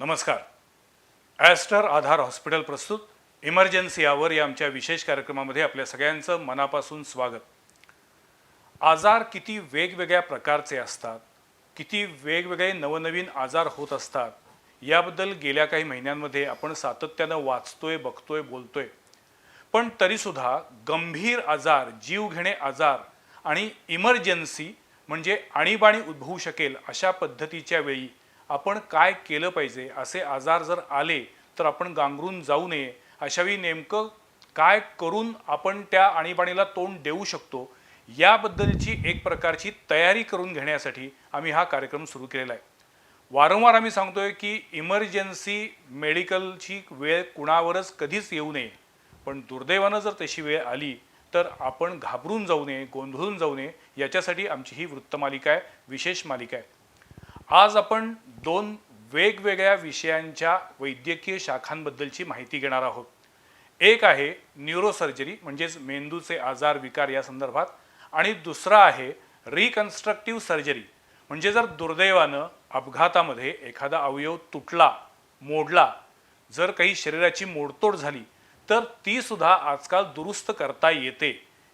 नमस्कार. ॲस्टर आधार हॉस्पिटल प्रस्तुत इमर्जन्सी आवर या आमच्या विशेष कार्यक्रमामध्ये आपल्या सगळ्यांचं मनापासून स्वागत. आजार किती वेगवेगळ्या प्रकारचे असतात, किती वेगवेगळे नवनवीन आजार होत असतात याबद्दल गेल्या काही महिन्यांमध्ये आपण सातत्यानं वाचतोय, बघतोय, बोलतोय. पण तरीसुद्धा गंभीर आजार, जीवघेणे आजार आणि इमर्जन्सी म्हणजे आणीबाणी उद्भवू शकेल अशा पद्धतीच्या वेळी आपण काय केलं पाहिजे, असे आजार जर आले तर आपण गांगरून जाऊ नये, अशावेळी नेमकं काय करून आपण त्या आणीबाणीला तोंड देऊ शकतो याबद्दलची एक प्रकारची तयारी करून घेण्यासाठी आम्ही हा कार्यक्रम सुरू केलेला आहे. वारंवार आम्ही सांगतोय की इमर्जन्सी मेडिकलची वेळ कुणावरच कधीच येऊ नये, पण दुर्दैवानं जर तशी वेळ आली तर आपण घाबरून जाऊ नये, गोंधळून जाऊ नये, याच्यासाठी आमची ही वृत्तमालिका आहे, विशेष मालिका आहे. आज आपण दोन वेगवेगळ्या विषयांच्या वैद्यकीय शाखांबद्दलची माहिती घेणार आहोत. एक आहे न्यूरोसर्जरी म्हणजेच मेंदूचे आजार विकार या संदर्भात, आणि दुसरा आहे रिकन्स्ट्रक्टिव्ह सर्जरी म्हणजे जर दुर्दैवानं अपघातामध्ये एखादा अवयव तुटला, मोडला, जर काही शरीराची मोडतोड झाली तर ती सुद्धा आजकाल दुरुस्त करता येते.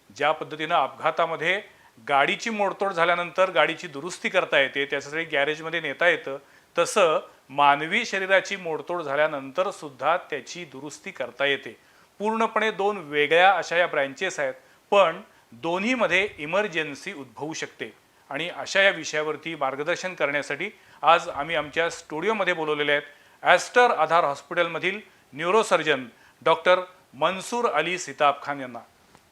ज्या पद्धतीनं अपघातामध्ये गाडीची मोडतोड झाल्यानंतर गाडीची दुरुस्ती करता येते, त्याच्यासाठी गॅरेजमध्ये नेता येतं, तसं मानवी शरीराची मोडतोड झाल्यानंतर सुद्धा त्याची दुरुस्ती करता येते. पूर्णपणे दोन वेगळ्या अशा या ब्रँचेस आहेत, पण दोन्हीमध्ये इमर्जन्सी उद्भवू शकते. आणि अशा या विषयावरती मार्गदर्शन करण्यासाठी आज आम्ही आमच्या स्टुडिओमध्ये बोलवलेले आहेत ॲस्टर आधार हॉस्पिटलमधील न्यूरोसर्जन डॉक्टर मंसूर अली सिताब खान यांना.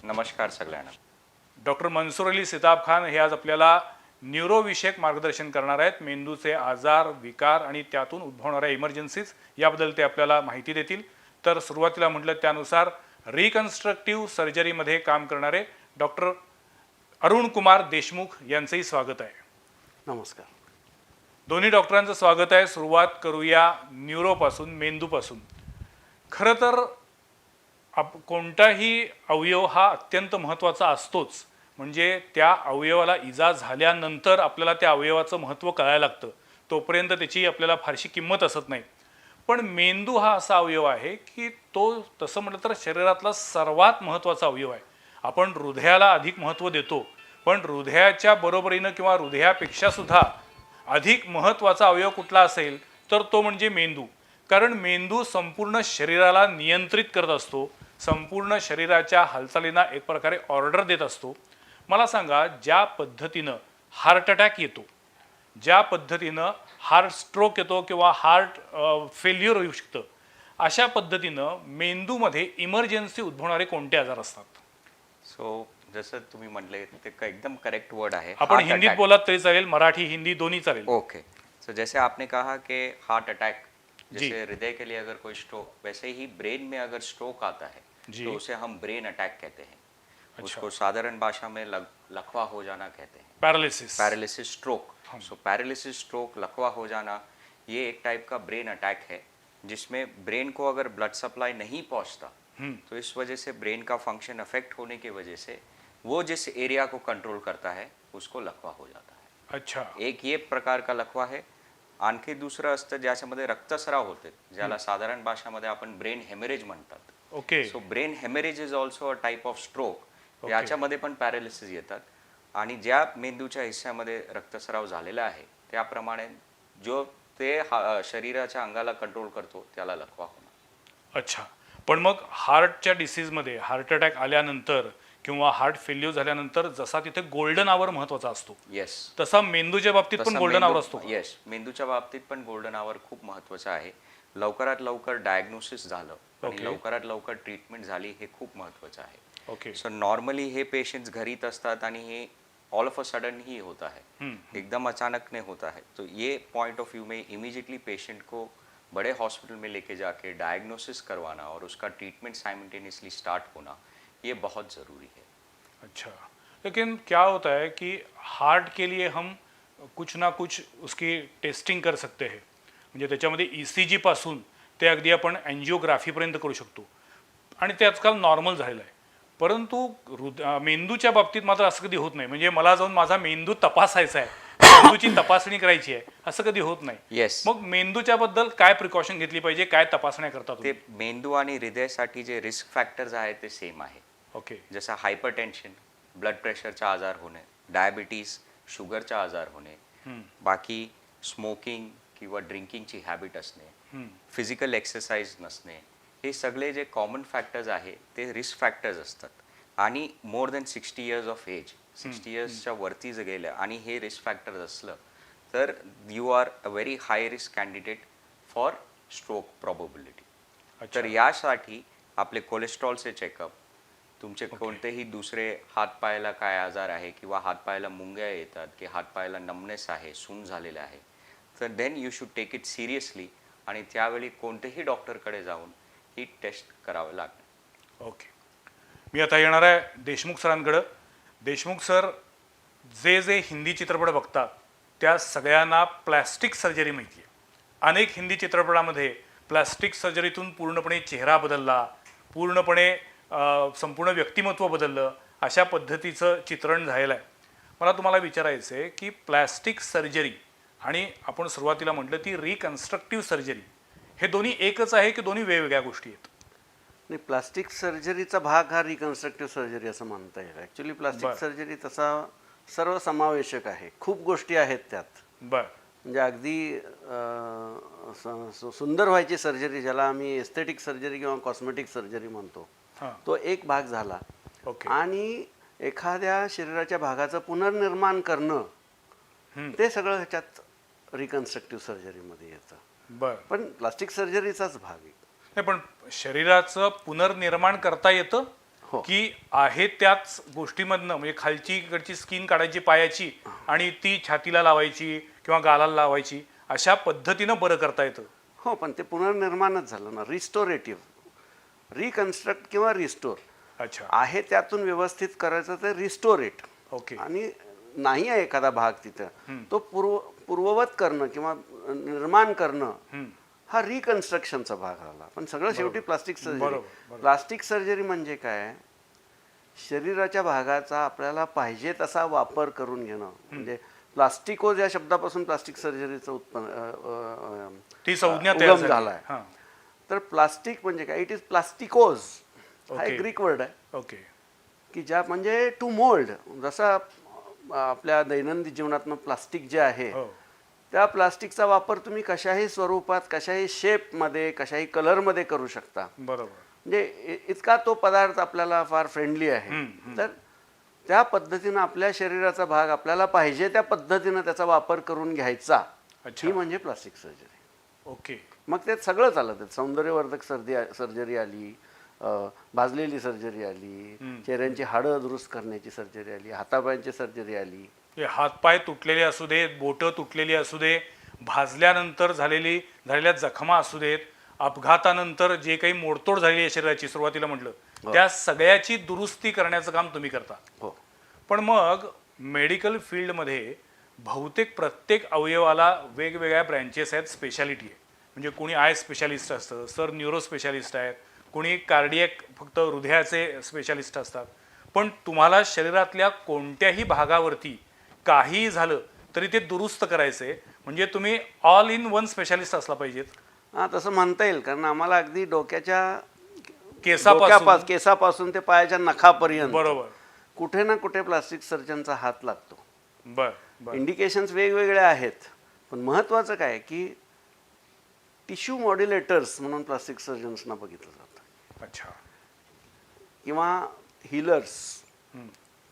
नमस्कार सगळ्यांना. डॉक्टर मंसूर अली सिताब खान हे आज आपल्याला न्यूरोविषयक मार्गदर्शन करणार आहेत. मेंदूचे आजार, विकार आणि त्यातून उद्भवणाऱ्या इमर्जन्सीज याबद्दल ते आपल्याला माहिती देतील. तर सुरुवातीला म्हटलं त्यानुसार रिकन्स्ट्रक्टिव्ह सर्जरीमध्ये काम करणारे डॉक्टर अरुण कुमार देशमुख यांचंही स्वागत आहे. नमस्कार. दोन्ही डॉक्टरांचं स्वागत आहे. सुरुवात करूया न्यूरोपासून, मेंदूपासून. खरं तर कोणताही अवयव हा अत्यंत महत्त्वाचा असतोच, म्हणजे त्या अवयवाला इजा झाल्यानंतर आपल्याला त्या अवयवाचं महत्त्व कळायला लागतं, तोपर्यंत त्याची आपल्याला फारशी किंमत असत नाही. पण मेंदू हा असा अवयव आहे की तो तसं म्हटलं तर शरीरातला सर्वात महत्त्वाचा अवयव आहे. आपण हृदयाला अधिक महत्त्व देतो, पण हृदयाच्या बरोबरीनं किंवा हृदयापेक्षा सुद्धा अधिक महत्त्वाचा अवयव कुठला असेल तर तो म्हणजे मेंदू. कारण मेंदू संपूर्ण शरीराला नियंत्रित करत असतो, संपूर्ण शरीराच्या हालचालींना एक प्रकारे ऑर्डर देत असतो. मला सांगा, ज्या पद्धतीनं हार्ट अटॅक येतो, ज्या पद्धतीनं हार्ट स्ट्रोक येतो किंवा हार्ट फेल्युअर होऊ शकतं, अशा पद्धतीनं मेंदूमध्ये इमर्जन्सी उद्भवणारे कोणते आजार असतात? जसं तुम्ही म्हटले ते एकदम करेक्ट वर्ड है. आपण हिंदीत बोला तरी चालेल, मराठी हिंदी दोनों चालेल. ओके. जैसे आपने कहा कि हार्ट अटैक, जैसे हृदय के लिए अगर कोई स्ट्रोक, वैसे ही ब्रेन में अगर स्ट्रोक आता है तो उसे हम ब्रेन अटैक कहते हैं. उसको साधारण भाषा में लकवा हो जाना कहते हैं, paralysis stroke. So paralysis stroke, लकवा हो जाना, ये एक टाइप का ब्रेन अटैक है जिसमें ब्रेन को अगर ब्लड सप्लाई नहीं पहुंचता तो इस वजह से ब्रेन का फंक्शन अफेक्ट होने की वजह से वो जिस एरिया को कंट्रोल करता है उसको लकवा हो जाता है. अच्छा. एक ये प्रकार का लकवा है. आणखी दुसरं असतं ज्याच्यामध्ये रक्तस्राव होते, ज्याला साधारण भाषामध्ये आपण ब्रेन हेमरेज म्हणतात. Okay. So brain haemorrhage is also a type of stroke. याच्यामध्ये पण पॅरालिसिस येतात. आणि ज्या मेंदूच्या हिस्स्यामध्ये रक्तस्राव झालेला आहे त्याप्रमाणे जो ते शरीराच्या अंगाला कंट्रोल करतो त्याला लकवा होणार. अच्छा. पण मग हार्टच्या डिसीजमध्ये, हार्ट अटॅक आल्यानंतर किंवा हार्ट फेल्युअर झाल्यानंतर जसा तिथे गोल्डन आवर महत्त्वाचा असतो, येस, तसा मेंदूच्या बाबतीत पण गोल्डन आवर असतो. येस, मेंदूच्या बाबतीत पण गोल्डन आवर खूप महत्त्वाचं आहे. लवकरात लवकर डायग्नोसिस झालं आणि लवकरात लवकर ट्रीटमेंट झाली हे खूप महत्त्वाचं आहे. ओके. सो नॉर्मली हे पेशेंट्स घरीत असतात आणि हे ऑल ऑफ अ सडन ही होता है, एकदम अचानक नहीं होता है. तो ये पॉइंट ऑफ व्यू में इमीडिएटली पेशेंट को बड़े हॉस्पिटल में लेके जाके डायग्नोसिस करवाना और उसका ट्रीटमेंट साइमल्टेनियसली स्टार्ट होना ये बहुत ज़रूरी है. अच्छा. लेकिन क्या होता है कि हार्ट के लिए हम कुछ ना कुछ उसकी टेस्टिंग कर सकते हैं, म्हणजे त्याच्यामध्ये ECG पासून ते अगदी आपण एंजिओग्राफीपर्यंत करू शकतो आणि ते आजकाल नॉर्मल झालेलं आहे. परंतु मेंदूच्या बाबतीत मात्र असं कधी होत नाही. म्हणजे मला जाऊन माझा मेंदू तपासायचा आहे मेंदूची तपासणी करायची आहे असं कधी होत नाही. येस, मग मेंदूच्या बद्दल काय प्रिकॉशन घेतली पाहिजे, काय तपासण्या करता ते तुम्ही? मेंदू आणि हृदयासाठी जे रिस्क फॅक्टर्स आहेत ते सेम आहे. ओके. जसं हायपरटेन्शन, ब्लड प्रेशरचा आजार होणे, डायबिटीज, शुगरचा आजार होणे, बाकी स्मोकिंग किंवा ड्रिंकिंगची हॅबिट असणे, फिजिकल एक्सरसाइज नसणे, हे सगळे जे कॉमन फॅक्टर्स आहे ते रिस्क फॅक्टर्स असतात. आणि more than 60 years of age, 60 इयर्सच्या वरती जर गेलं आणि हे रिस्क फॅक्टर्स असलं तर you are a very high risk candidate for stroke probability. तर यासाठी आपले कोलेस्ट्रॉलचे चेकअप, तुमचे कोणतेही दुसरे हातपायाला काय आजार आहे किंवा हातपायाला मुंग्या येतात की हातपायाला नमनेस आहे, सून झालेले आहे, तर then you should take it seriously आणि त्यावेळी कोणतेही डॉक्टरकडे जाऊन ही टेस्ट करावं लागेल. ओके. मी आता येणार आहे देशमुख सरांकडं. देशमुख सर, जे जे हिंदी चित्रपट बघतात त्या सगळ्यांना प्लॅस्टिक सर्जरी माहिती आहे. अनेक हिंदी चित्रपटामध्ये प्लॅस्टिक सर्जरीतून पूर्णपणे चेहरा बदलला, पूर्णपणे संपूर्ण व्यक्तिमत्व बदललं, अशा पद्धतीचं चित्रण झालेलं आहे. मला तुम्हाला विचारायचं आहे की प्लॅस्टिक सर्जरी आणि आपण सुरुवातीला म्हटलं ती रिकन्स्ट्रक्टिव्ह सर्जरी, हे दोन्ही एकच आहे की दोन्ही वेगवेगळ्या गोष्टी आहेत? नाही, प्लास्टिक सर्जरीचा भाग हा रिकन्स्ट्रक्टिव्ह सर्जरी असं म्हणता येईल. ॲक्च्युली प्लास्टिक सर्जरी तसा सर्वसमावेशक आहे, खूप गोष्टी आहेत त्यात. बरं. म्हणजे अगदी सुंदर व्हायची सर्जरी, ज्याला आम्ही एस्थेटिक सर्जरी किंवा कॉस्मेटिक सर्जरी म्हणतो, तो एक भाग झाला. ओके. आणि एखाद्या शरीराच्या भागाचं पुनर्निर्माण करणं ते सगळं ह्याच्यात रिकन्स्ट्रक्टिव्ह सर्जरीमध्ये येतं. बरं. पण प्लास्टिक सर्जरीचाच भाग आहे. नाही, पण शरीराचं पुनर्निर्माण करता येतं हो. की आहे त्याच गोष्टीमधनं, म्हणजे खालची इकडची स्किन काढायची पायाची आणि ती छातीला लावायची किंवा गालाला लावायची, अशा पद्धतीनं बरं करता येतं? हो, पण ते पुनर्निर्माणच झालं ना, रिस्टोरेटिव्ह. रिकन्स्ट्रक्ट किंवा रिस्टोर अच्छा. आहे, त्यातून व्यवस्थित करायचं ते रिस्टोरेट. ओके. आणि नाही आहे एखादा भाग तिथं, तो पूर्ववत करणं किंवा निर्माण करणं हा रिकन्स्ट्रक्शनचा भाग आला. पण सगळं शेवटी प्लास्टिक सर्जरी. प्लास्टिक सर्जरी म्हणजे काय, शरीराच्या भागाचा आपल्याला पाहिजे तसा वापर करून घेणं. म्हणजे प्लास्टिकोज या शब्दापासून प्लास्टिक सर्जरीचं ती संज्ञा उगम झालाय. हां. तर प्लास्टिक म्हणजे काय, इट इज प्लास्टिकोज, हा एक ग्रीक वर्ड आहे. ओके. की ज्या म्हणजे टू मोल्ड, जसं आपल्या दैनंदिन जीवनातनं प्लास्टिक जे आहे त्या प्लास्टिकचा वापर तुम्ही कशाही स्वरूपात, कशाही शेपमध्ये, कशाही कलरमध्ये करू शकता. बरोबर. म्हणजे इतका तो पदार्थ आपल्याला फार फ्रेंडली आहे. तर त्या पद्धतीनं आपल्या शरीराचा भाग आपल्याला पाहिजे त्या पद्धतीनं त्याचा वापर करून घ्यायचा, ही म्हणजे प्लास्टिक सर्जरी. ओके. मग त्यात सगळं चालत. सौंदर्यवर्धक सर्जरी आली, भाजलेली सर्जरी आली, चेहऱ्यांची हाडं दुरुस्त करण्याची सर्जरी आली, हातापायांची सर्जरी आली. हातपाय तुटलेले असू देत, बोटं तुटलेली असू दे, भाजल्यानंतर झालेल्या जखमा असू देत, अपघातानंतर जे काही मोडतोड झालेली आहे शरीराची, सुरुवातीला म्हटलं, त्या सगळ्याची दुरुस्ती करण्याचं काम तुम्ही करता. हो. पण मग मेडिकल फील्डमध्ये बहुतेक प्रत्येक अवयवाला वेगवेगळ्या ब्रँचेस आहेत, स्पेशालिटी आहे. म्हणजे कोणी आय स्पेशालिस्ट असतं, सर न्यूरो स्पेशालिस्ट आहेत, कोणी कार्डियक फक्त हृदयाचे स्पेशालिस्ट असतात. पण तुम्हाला शरीरातल्या कोणत्याही भागावरती काही झालं तरी ते दुरुस्त करायचे, म्हणजे तुम्ही ऑल इन वन स्पेशालिस्ट असला पाहिजेत. हां, तसं म्हणता येईल. कारण आम्हाला अगदी डोक्याच्या केसापासून ते पायाच्या नखापर्यंत बरोबर कुठे ना कुठे प्लास्टिक सर्जनचा हात लागतो. बर. इंडिकेशन्स वेगवेगळे आहेत, पण महत्त्वाचं काय की टिश्यू मॉड्युलेटर्स म्हणून प्लास्टिक सर्जन्सना बघितलं जातं. अच्छा. किंवा हिलर्स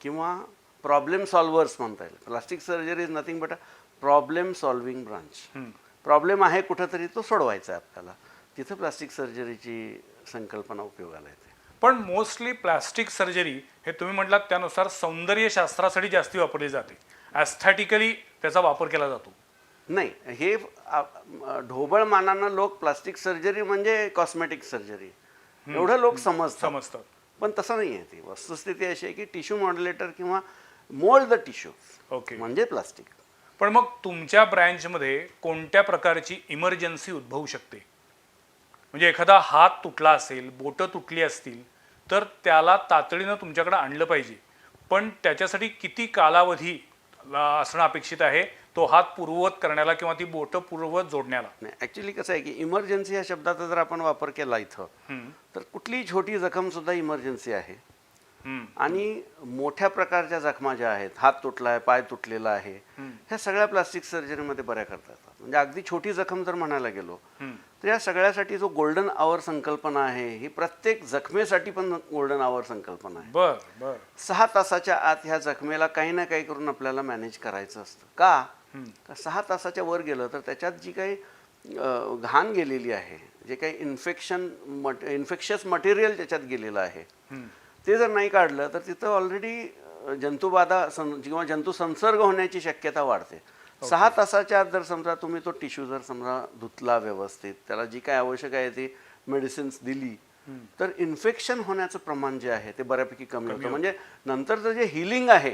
किंवा प्रॉब्लेम सॉल्व्हर्स म्हणता येईल. Plastic surgery is nothing but a problem solving branch. Problem आहे कुठंतरी, तो सोडवायचा आहे आपल्याला, तिथं प्लास्टिक सर्जरीची संकल्पना उपयोगाला येते. पण मोस्टली प्लास्टिक सर्जरी हे तुम्ही म्हटलात त्यानुसार सौंदर्यशास्त्रासाठी जास्ती वापरली जाते, ॲस्थेटिकली त्याचा वापर केला जातो. नाही, हे ढोबळ मानानं लोक प्लास्टिक सर्जरी म्हणजे कॉस्मेटिक सर्जरी एवढं लोक समजतात. पण तसं नाही आहे. ती वस्तुस्थिती अशी आहे की टिश्यू मॉड्युलेटर किंवा मोल्ड द टिश्यू ओके म्हणजे प्लास्टिक. पण मग तुमच्या ब्रँचमध्ये कोणत्या प्रकारची इमर्जन्सी उद्भवू शकते? म्हणजे एखादा हात तुटला असेल, बोटं तुटली असतील, तर त्याला तातडीनं तुमच्याकडे आणलं पाहिजे. पण त्याच्यासाठी किती कालावधी असणं अपेक्षित आहे, तो हात पूर्ववत करण्याला किंवा ती बोटं पूर्ववत जोडण्याला? नाही, ॲक्च्युली कसं आहे की इमर्जन्सी ह्या शब्दाचा जर आपण वापर केला इथं, तर कुठलीही छोटी जखम सुद्धा इमर्जन्सी आहे. आणि मोठ्या प्रकारच्या जखमा ज्या आहेत, हात तुटला आहे, पाय तुटलेला आहे, ह्या सगळ्या प्लास्टिक सर्जरीमध्ये बऱ्या करता येतात. म्हणजे अगदी छोटी जखम जर म्हणायला गेलो तर या सगळ्यासाठी जो गोल्डन आवर संकल्पना आहे, ही प्रत्येक जखमेसाठी पण गोल्डन आवर संकल्पना आहे. बर बर 6 तासाच्या आत ह्या जखमेला काही ना काही करून आपल्याला मॅनेज करायचं असतं. का 6 तासाच्या वर गेलं तर त्याच्यात जी काही घाण गेलेली आहे, जे काही इन्फेक्शियस मटेरियल त्याच्यात गेलेलं आहे, ते जर नाही काढलं तर तिथं ऑलरेडी जंतुबाधा किंवा जंतू संसर्ग होण्याची शक्यता वाढते. 6 तासाच्या आत जर समजा तुम्ही तो टिश्यू जर समजा धुतला व्यवस्थित, त्याला जी काय आवश्यक आहे ती मेडिसिन्स दिली, तर इन्फेक्शन होण्याचं प्रमाण जे आहे ते बऱ्यापैकी कमी होतं. म्हणजे नंतरचं जे हिलिंग आहे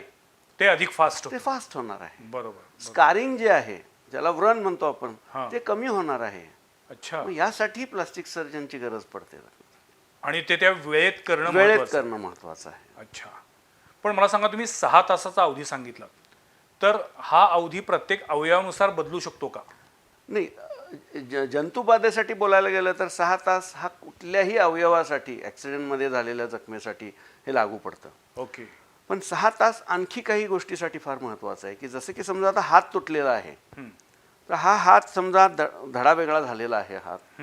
ते अधिक फास्ट ते फास्ट होणार आहे. बरोबर. स्कारिंग जे आहे, ज्याला व्रण म्हणतो आपण, हां. ते कमी होणार आहे. अच्छा. मग यासाठी प्लास्टिक सर्जनची गरज पडते. आणि ते त्या वेळेत करणं वेळेत महत्त्वाचं. करणं महत्वाचं आहे. अच्छा. पण मला सांगा, तुम्ही 6 तासाचा अवधी सांगितला, तर हा अवधी प्रत्येक अवयवानुसार बदलू शकतो का? नाही, जंतुबाधेसाठी बोलायला गेलं तर 6 तास हा कुठल्याही अवयवासाठी, ॲक्सिडेंटमध्ये झालेल्या जखमेसाठी हे लागू पडतं. ओके. पण 6 तास आणखी काही गोष्टीसाठी फार महत्त्वाचं आहे, की जसं की समजा आता हात तुटलेला आहे, तर हा हात समजा धडा वेगळा झालेला आहे हात,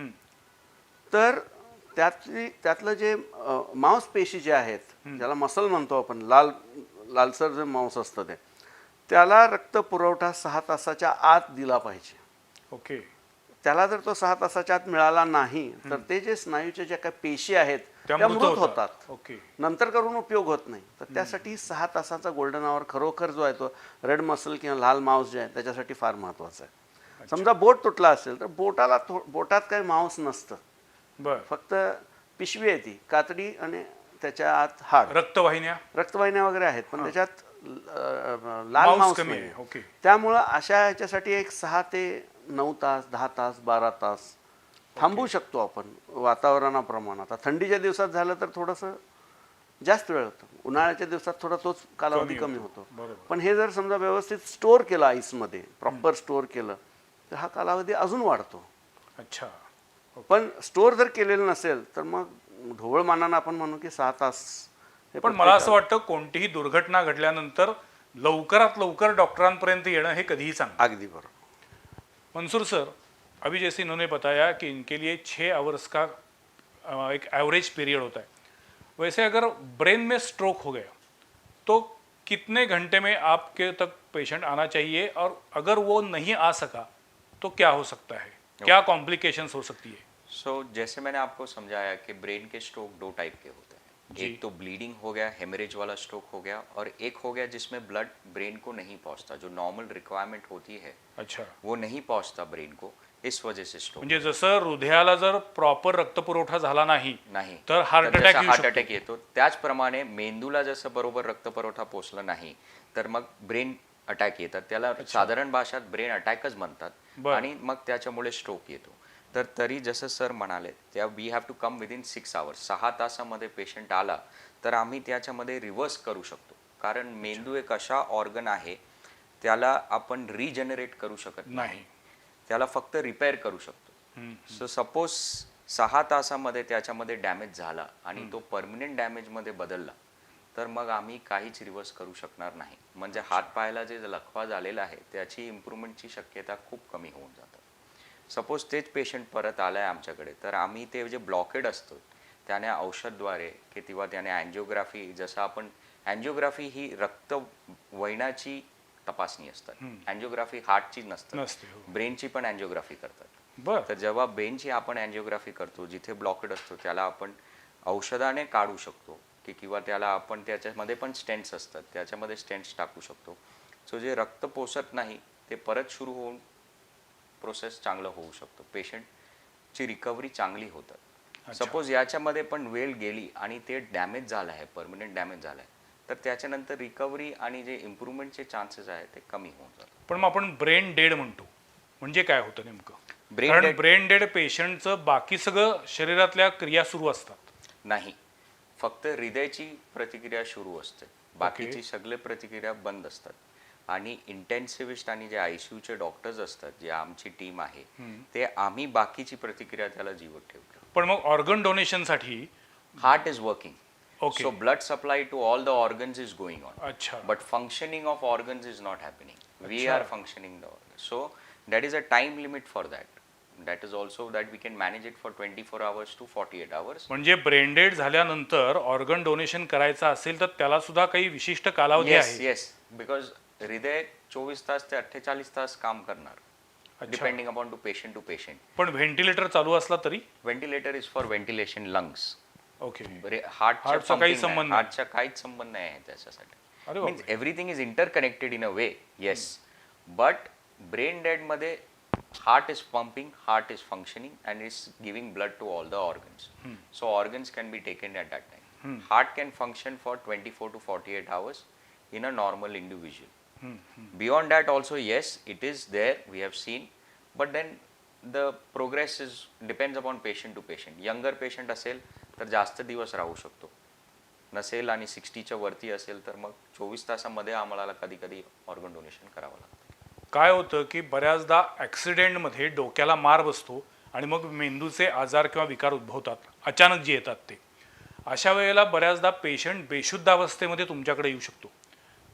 तर त्यातलं जे मांसपेशी जे आहेत, ज्याला मसल म्हणतो आपण, लालसर जे मांस असतं त्याला रक्त पुरवठा 6 तासाच्या आत दिला पाहिजे. ओके. त्याला जर तो 6 तासाच्या आत मिळाला नाही तर ते जे स्नायूच्या ज्या काही पेशी आहेत त्या मृत होतात. ओके. नंतर करून उपयोग होत नाही. तर त्यासाठी 6 तासाचा गोल्डन आवर खरोखर जो आहे तो रेड मसल किंवा लाल मांस जे आहे त्याच्यासाठी फार महत्वाचा आहे. समजा बोट तुटला असेल तर बोटात काही मांस नसतं, बर. फक्त पिशवी आहे, ती कातडी आणि त्याच्या आत हाड, रक्तवाहिन्या वगैरे आहेत, पण त्याच्यात लाल मांस कमी नाही. आहे. ओके. त्यामुळं अशा ह्याच्यासाठी एक 6 ते 9 तास, 10 तास, 12 तास थांबू शकतो आपण वातावरणाप्रमाणे. आता थंडीच्या दिवसात झालं तर थोडंसं जास्त वेळ होतं, उन्हाळ्याच्या दिवसात थोडा तोच कालावधी कमी होतो. पण हे जर समजा व्यवस्थित स्टोअर केलं, आईसमध्ये प्रॉपर स्टोअर केलं, तर हा कालावधी अजून वाढतो. अच्छा. पण स्टोअर जर केलेलं नसेल तर मग ढोबळमानानं आपण म्हणू की 6 तास. पण मला असं वाटतं, कोणतीही दुर्घटना घडल्यानंतर लवकरात लवकर डॉक्टरांपर्यंत येणं हे कधीही चांगलं. अगदी बरोबर. मंसूर सर, अभी जैसे इन्होंने बताया कि इनके लिए 6 आवर्स का एक एवरेज पीरियड होता है, वैसे अगर ब्रेन में स्ट्रोक हो गया तो कितने घंटे में आपके तक पेशेंट आना चाहिए, और अगर वो नहीं आ सका तो क्या हो सकता है, क्या कॉम्प्लिकेशंस हो सकती है? सो जैसे मैंने आपको समझाया कि ब्रेन के स्ट्रोक 2 टाइप के होते हैं. एक तो ब्लीडिंग हो गया, हेमरेज वाला स्ट्रोक हो गया, और एक हो गया जिसमें ब्लड ब्रेन को नहीं पहुंचता, जो नॉर्मल रिक्वायरमेंट होती है अच्छा. वो नहीं पहुंचता ब्रेन को, इस वजह से स्ट्रोक. म्हणजे जसं हृदयाला जर प्रॉपर रक्तपुरवठा झाला नाही नाही तर हार्ट हार्ट अटॅक अटॅक येतो. त्याचप्रमाणे मेंदूला जसं बरोबर रक्तपुरवठा पोचला नाही तर मग ब्रेन अटॅक येतात. त्याला साधारण भाषात ब्रेन अटॅकच म्हणतात. आणि मग त्याच्यामुळे स्ट्रोक येतो. तर तरी जसं सर म्हणाले, त्या we have to come within 6 hours. 6 तासामध्ये पेशंट आला तर आम्ही त्याच्यामध्ये रिव्हर्स करू शकतो, कारण मेंदू एक अशा ऑर्गन आहे त्याला आपण रिजनरेट करू शकत नाही, त्याला फक्त रिपेअर करू शकतो. सो सपोज 6 तासामध्ये त्याच्यामध्ये डॅमेज झाला आणि तो परमनंट डॅमेजमध्ये बदलला तर मग आम्ही काहीच रिव्हर्स करू शकणार नाही. म्हणजे हात पायाला जे लकवा झालेला आहे त्याची इम्प्रूव्हमेंटची शक्यता खूप कमी होऊन जातं. सपोज तेच पेशंट परत आलाय आमच्याकडे तर आम्ही ते जे ब्लॉकेड असतो त्याने औषधद्वारे किंवा त्याने अँजिओग्राफी, जसं आपण अँजिओग्राफी ही रक्त वळणाची तपासणी असतात, अँजिओग्राफी हार्टची नसते, ब्रेनची पण अँजिओग्राफी करतात. तर जेव्हा ब्रेनची आपण अँजिओग्राफी करतो, जिथे ब्लॉकेड असतो त्याला आपण औषधाने काढू शकतो किंवा त्याला आपण त्याच्यामध्ये पण स्टेंट्स असतात, त्याच्यामध्ये स्टेंट्स टाकू शकतो. सो जे रक्त पोचत नाही ते परत सुरू होऊन प्रोसेस चांगलं होऊ शकतो, पेशंटची रिकव्हरी चांगली होतात. सपोज याच्यामध्ये पण वेळ गेली आणि ते डॅमेज झालं आहे, परमनंट डॅमेज झालं आहे, तर त्याच्यानंतर रिकव्हरी आणि जे इम्प्रूव्हमेंटचे चान्सेस आहेत ते कमी होऊन जातात. पण मग आपण ब्रेन डेड म्हणतो, म्हणजे काय होतं नेमकं? कारण ब्रेन डेड पेशंटचं बाकी सगळं शरीरातल्या क्रिया सुरू असतात. नाही, फक्त हृदयाची प्रतिक्रिया सुरू असते, बाकीची सगळे प्रतिक्रिया बंद असतात. आणि इंटेन्सिव्हिस्ट आणि जे आयसीयूचे डॉक्टर्स असतात, जे आमची टीम आहे, ते आम्ही बाकीची प्रतिक्रिया त्याला जीवत ठेवतो. पण मग ऑर्गन डोनेशनसाठी heart is working, Okay. so blood supply to all the organs is going on, अच्छा. but functioning of organs is not happening. We अच्छा. are functioning the organs, so that is a time limit for that. That is also that we can manage it for 24 hours to 48 hours. म्हणजे brain dead झाल्यानंतर organ donation करायचं असेल तर त्याला सुद्धा काही विशिष्ट कालावधी Yes, आहे. yes, because हृदय 24 तास ते 48 तास काम करणार, अच्छा. Depending upon to patient. पण व्हेंटिलेटर चालू असला तरी ventilator is for ventilation lungs. Okay. हार्टचा काही संबंध नाही. हार्टचा काहीच संबंध नाही आहे त्याच्यासाठी. अरे means everything is interconnected in a way, yes, but brain dead मध्ये heart is pumping, heart is functioning and is giving blood to all the organs. So organs can be taken at that time. Heart can function for 24 to 48 hours in a normal individual. Beyond that also, yes, it is there, we have seen, but then the progress is depends upon patient to patient. Younger patient असेल तर जास्त दिवस राहू शकतो, नसेल आणि 60च्या वरती असेल तर मग 24 तासामध्ये आम्हाला कधी कधी ऑर्गन डोनेशन करावं लागतं. काय होतं की बऱ्याचदा ॲक्सिडेंटमध्ये डोक्याला मार बसतो आणि मग मेंदूचे आजार किंवा विकार उद्भवतात, अचानक जे येतात ते. अशा वेळेला बऱ्याचदा पेशंट बेशुद्ध अवस्थेमध्ये तुमच्याकडे येऊ शकतो.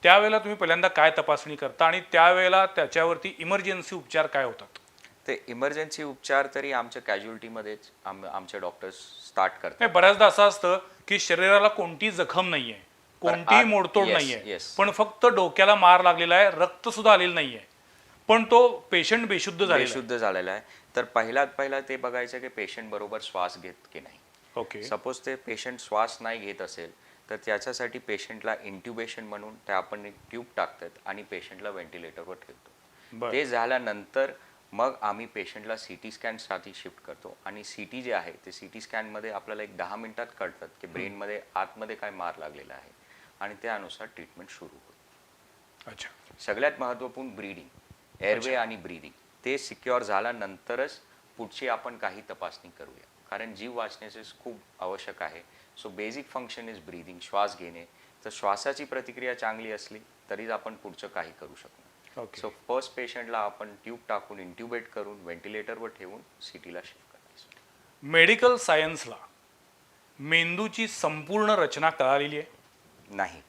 त्यावेळेला तुम्ही पहिल्यांदा काय तपासणी करता आणि त्यावेळेला त्याच्यावरती इमर्जन्सी उपचार काय होतात? ते इमर्जन्सी उपचार तरी आमच्या कॅज्युअल्टीमध्येच आमचे डॉक्टर्स स्टार्ट करतात. नाही, बऱ्याचदा असं असतं की शरीराला कोणती जखम नाहीये, कोणतीही मोडतोड नाहीये, पण फक्त डोक्याला मार लागलेला आहे, रक्त सुद्धा आलेलं नाहीये, पण तो पेशंट बेशुद्ध झालेला आहे. तर पहिला ते बघायचं की पेशंट बरोबर श्वास घेत की नाही. ओके. सपोज ते पेशंट श्वास नाही घेत असेल तर त्याच्यासाठी पेशंटला इंट्युबेशन म्हणून ते आपण एक ट्यूब टाकतात आणि पेशंटला व्हेंटिलेटरवर ठेवतो. ते झाल्यानंतर मग आम्ही पेशंटला CT स्कॅनसाठी शिफ्ट करतो आणि CT जे आहे ते CT स्कॅनमध्ये आपल्याला एक 10 मिनिटात कळतात की ब्रेनमध्ये आतमध्ये काय मार लागलेला आहे आणि त्यानुसार ट्रीटमेंट सुरू होतं. अच्छा. सगळ्यात महत्त्वपूर्ण ब्रीदिंग, एअरवे आणि ब्रीदिंग ते सिक्युअर झाल्यानंतरच पुढची आपण काही तपासणी करूया, कारण जीव वाचण्याचे खूप आवश्यक आहे. So basic function is breathing, श्वास घेणे. तर श्वासाची प्रतिक्रिया चांगली असली तरीच आपण पुढचं काही करू शकतो. सो फर्स्ट पेशंटला आपण ट्यूब टाकून इंट्युबेट करून व्हेंटिलेटरवर ठेवून CTला शिफ्ट करायचं. मेडिकल सायन्सला मेंदूची संपूर्ण रचना कळालेली आहे? नाही,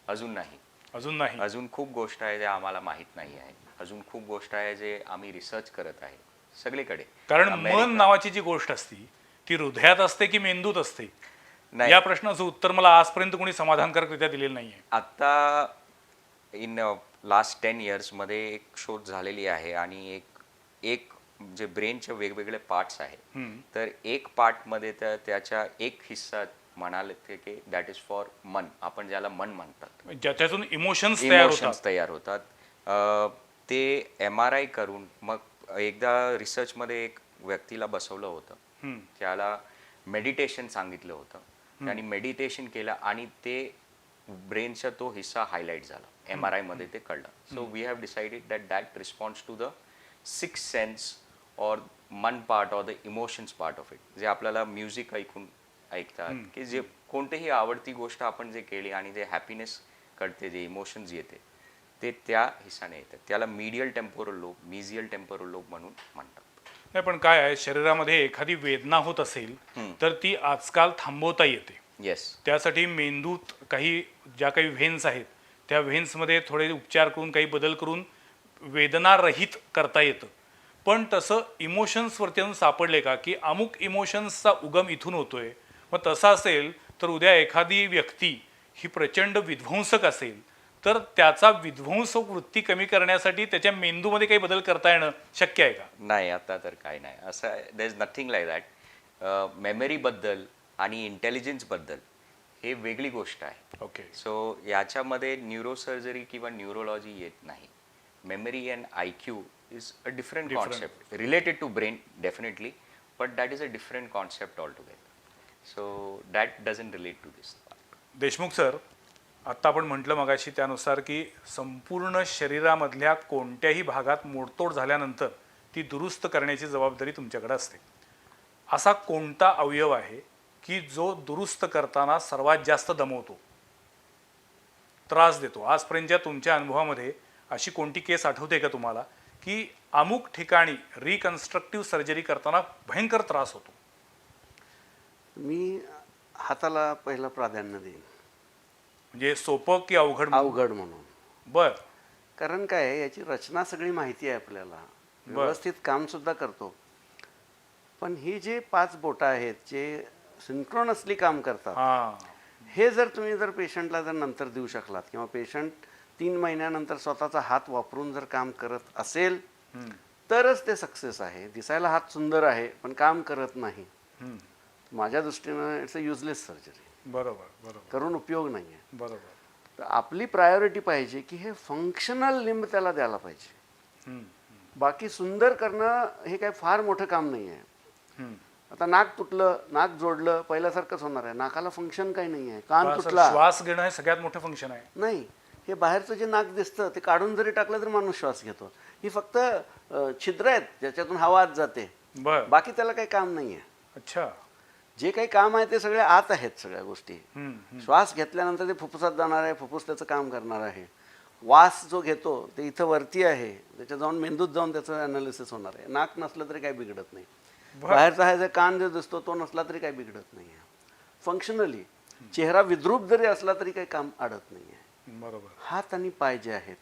अजून नाही. अजून खूप गोष्ट आहे जे आम्हाला माहीत नाही आहे. अजून खूप गोष्ट आहे जे आम्ही रिसर्च करत आहे सगळीकडे. कारण मन नावाची जी गोष्ट असती ती हृदयात असते की मेंदूत असते, या प्रश्नाचं उत्तर मला आजपर्यंत कोणी समाधानकारकरित्या दिलेलं नाहीये. आता इन लास्ट 10 इयर्समध्ये एक शोध झालेली आहे आणि एक जे ब्रेनचे वेगवेगळे पार्ट्स आहे, तर एक पार्टमध्ये त्याच्या एक हिस्सा म्हणाले की दॅट इज फॉर मन, आपण ज्याला मन म्हणतात, ज्याच्यातून इमोशन्स तयार होतात. ते MRI करून मग एकदा रिसर्चमध्ये एक व्यक्तीला बसवलं होतं, त्याला मेडिटेशन सांगितलं होतं, त्यांनी मेडिटेशन केलं आणि ते ब्रेनचा तो हिस्सा हायलाइट झाला, MRI मध्ये ते कळलं. So we have decided that response to the 6th sense or मन part or the emotions part of it, जे आपल्याला म्युझिक ऐकतात की जे कोणतीही आवडती गोष्ट आपण जे केली आणि जे हॅपीनेस कळते, जे इमोशन्स येते ते त्या हिस्साने येतात. त्याला medial temporal lobe, mesial temporal lobe म्हणून म्हणतात. नाही, पण काय आहे, शरीरामध्ये एखादी वेदना होत असेल तर ती आजकाल थांबवता येते. येस. त्यासाठी मेंदूत ज्या काही व्हेन्स आहेत त्या व्हेन्समध्ये थोडे उपचार करून काही बदल करून वेदना रहित करता येतं. पण तसं इमोशन्सवरती अजून सापडले का की अमुक इमोशन्सचा उगम इथून होतोय? मग तसं असेल तर उद्या एखादी व्यक्ती ही प्रचंड विध्वंसक असेल तर त्याचा विध्वंस वृत्ती कमी करण्यासाठी त्याच्या मेंदूमध्ये काही बदल करता येणं शक्य आहे का? नाही, आता तर काय नाही असं. There is nothing like that. मेमरीबद्दल आणि इंटेलिजन्सबद्दल हे वेगळी गोष्ट आहे. ओके. सो याच्यामध्ये न्यूरोसर्जरी किंवा न्यूरोलॉजी येत नाही. Memory and IQ is a different concept related to brain definitely, but that is a different concept altogether. So that doesn't relate to this. Deshmukh sir, आत्ता आपण म्हटलं मगाशी त्यानुसार की संपूर्ण शरीरामधल्या कोणत्याही भागात मोडतोड झाल्यानंतर ती दुरुस्त करण्याची जबाबदारी तुमच्याकडे असते. असा कोणता अवयव आहे की जो दुरुस्त करताना सर्वात जास्त दमवतो? त्रास देतो. आजपर्यंतच्या तुमच्या अनुभवामध्ये अशी कोणती केस आठवते का तुम्हाला की अमुक ठिकाणी रिकन्स्ट्रक्टिव्ह सर्जरी करताना भयंकर त्रास होतो? मी हाताला पहिलं प्राधान्य देईन, म्हणजे सोपं की अवघड? अवघड म्हणून. बर. कारण काय आहे, याची रचना सगळी माहिती आहे आपल्याला, व्यवस्थित काम सुद्धा करतो. पण ही जे 5 बोटं आहेत जे सिंक्रोनसली काम करतात, हा. हे जर तुम्ही जर पेशंटला जर नंतर देऊ शकलात किंवा पेशंट 3 महिन्यानंतर स्वतःचा हात वापरून जर काम करत असेल तरच ते सक्सेस आहे. दिसायला हात सुंदर आहे पण काम करत नाही, माझ्या दृष्टीनं इट्स अ युजलेस सर्जरी. बरोबर बरोबर. करून उपयोग नाही आहे. बरोबर. तर आपली प्रायोरिटी पाहिजे की हे फंक्शनल लिंब त्याला द्यायला पाहिजे. बाकी सुंदर करणं हे काय फार मोठं काम नाही आहे. आता नाक तुटलं, नाक जोडलं, पहिल्यासारखंच होणार आहे. नाकाला फंक्शन काही नाही आहे. कान तुटला, श्वास घेणं हे सगळ्यात मोठं फंक्शन आहे. नाही, हे बाहेरचं जे नाक दिसतं ते काढून जरी टाकलं तरी माणूस श्वास घेतो. ही फक्त छिद्र आहेत ज्याच्यातून हवा आत जाते, बर. बाकी त्याला काही काम नाही आहे. अच्छा. जे काही काम आहे ते सगळे आत आहेत सगळ्या गोष्टी. श्वास घेतल्यानंतर ते फुफ्फुसात जाणार आहे, फुफ्फुस त्याचं काम करणार आहे. वास जो घेतो ते इथं वरती आहे, त्याच्या जाऊन मेंदूत जाऊन त्याचं अनालिसिस होणार आहे. नाक नसलं तरी काही बिघडत नाही. बाहेरचा हा जे कान जो दिसतो तो नसला तरी काही बिघडत नाही आहे. फंक्शनली चेहरा विद्रूप जरी असला तरी काही काम अडत नाही आहे. बरोबर. हात आणि पाय जे आहेत,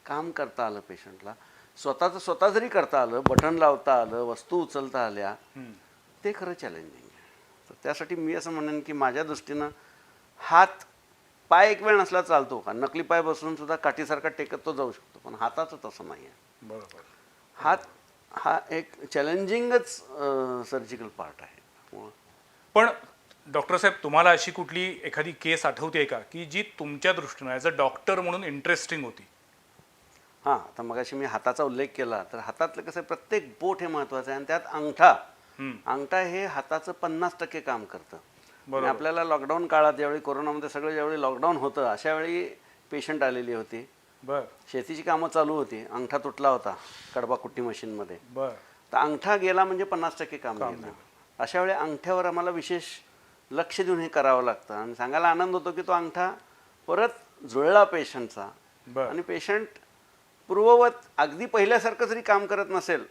काम करता आलं पेशंटला, स्वतःचं स्वतः जरी करता आलं, बटन लावता आलं, वस्तू उचलता आल्या, ते खरं चॅलेंजिंग आहे. तर त्यासाठी मी असं म्हणेन की माझ्या दृष्टीनं हात पाय एक वेळ नसला चालतो का, नकली पाय बसून सुद्धा काठीसारखा टेकत तो जाऊ शकतो, पण हाताचं तसं नाही आहे. बरोबर. हात हा एक चॅलेंजिंगच सर्जिकल पार्ट आहे. पण डॉक्टर साहेब, तुम्हाला अशी कुठली एखादी केस आठवते का की जी तुमच्या दृष्टीनं ॲज अ डॉक्टर म्हणून इंटरेस्टिंग होती? हां, आता मगाशी मी हाताचा उल्लेख केला, तर हातातलं कसं प्रत्येक बोट हे महत्त्वाचं आहे आणि त्यात अंगठा, अंगठा हे हाताचं 50% काम करतं. आणि आपल्याला लॉकडाऊन काळात ज्यावेळी कोरोनामध्ये सगळं ज्यावेळी लॉकडाऊन होतं अशा वेळी पेशंट आलेली होती. बर. शेतीची कामं चालू होती, अंगठा तुटला होता कडबा कुट्टी मशीनमध्ये. बर. तर अंगठा गेला म्हणजे 50% काम गेलं. अशा वेळी अंगठ्यावर आम्हाला विशेष लक्ष देऊन हे करावं लागतं आणि सांगायला आनंद होतो की तो अंगठा परत जुळला पेशंटचा. आणि पेशंट पूर्ववत अगदी पहिल्यासारखं जरी काम करत नसेल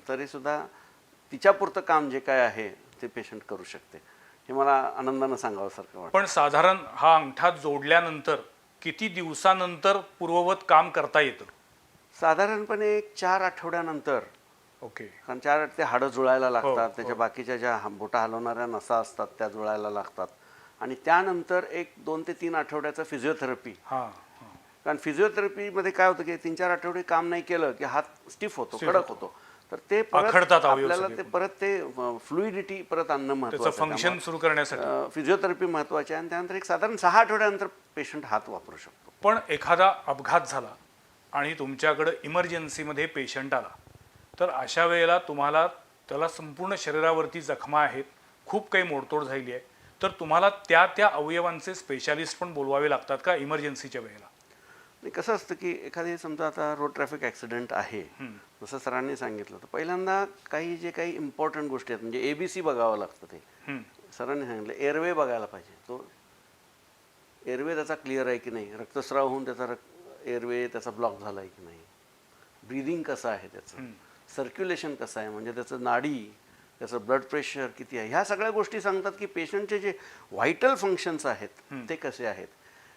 तरी सुद्धा तिच्यापुरतं काम जे काय आहे ते पेशंट करू शकते. हे मला आनंदानं सांगावंसारखं वाटतं. पण साधारण हा अंगठा जोडल्यानंतर किती दिवसानंतर पूर्ववत काम करता येतं? साधारणपणे एक 4 आठवड्यानंतर. ओके. कारण 4 ते हाडं जुळायला लागतात, त्याच्या बाकीच्या ज्या बोटा हलवणाऱ्या नसा असतात त्या जुळायला लागतात आणि त्यानंतर एक 2 ते 3 आठवड्याचं फिजिओथेरपी. हां. कारण फिजिओथेरपीमध्ये काय होतं की 3-4 आठवडे काम नाही केलं की हात स्टिफ होतो, कडक होतो. तर ते परत आपल्याला ते परत ते फ्लुइडिटी परत आणणं महत्त्वाचं आहे. फंक्शन सुरू करण्यासाठी फिजिओथेरपी महत्त्वाची आहे आणि त्यानंतर एक साधारण 6 आठवड्यानंतर पेशंट हात वापरू शकतो. पण एखादा अपघात झाला आणि तुमच्याकडं इमर्जन्सीमध्ये पेशंट आला, तर अशा वेळेला तुम्हाला त्याला संपूर्ण शरीरावरती जखमा आहेत, खूप काही मोडतोड झालेली आहे, तर तुम्हाला त्या त्या अवयवांचे स्पेशालिस्ट पण बोलवावे लागतात का इमर्जन्सीच्या वेळेला? कसं असतं की एखादी समजा आता रोड ट्रॅफिक ॲक्सिडेंट आहे, जसं सरांनी सांगितलं, तर पहिल्यांदा काही इम्पॉर्टंट गोष्टी आहेत, म्हणजे ABC बघावं लागतं. ते सरांनी सांगितलं एअरवे बघायला पाहिजे. तो एअरवे त्याचा क्लिअर आहे की नाही, रक्तस्राव होऊन त्याचा एअरवे त्याचा ब्लॉक झाला आहे की नाही, ब्रीदिंग कसं आहे त्याचं, सर्क्युलेशन कसं आहे, म्हणजे त्याचं नाडी, त्याचं ब्लड प्रेशर किती आहे, ह्या सगळ्या गोष्टी सांगतात की पेशंटचे जे व्हायटल फंक्शन्स आहेत ते कसे आहेत.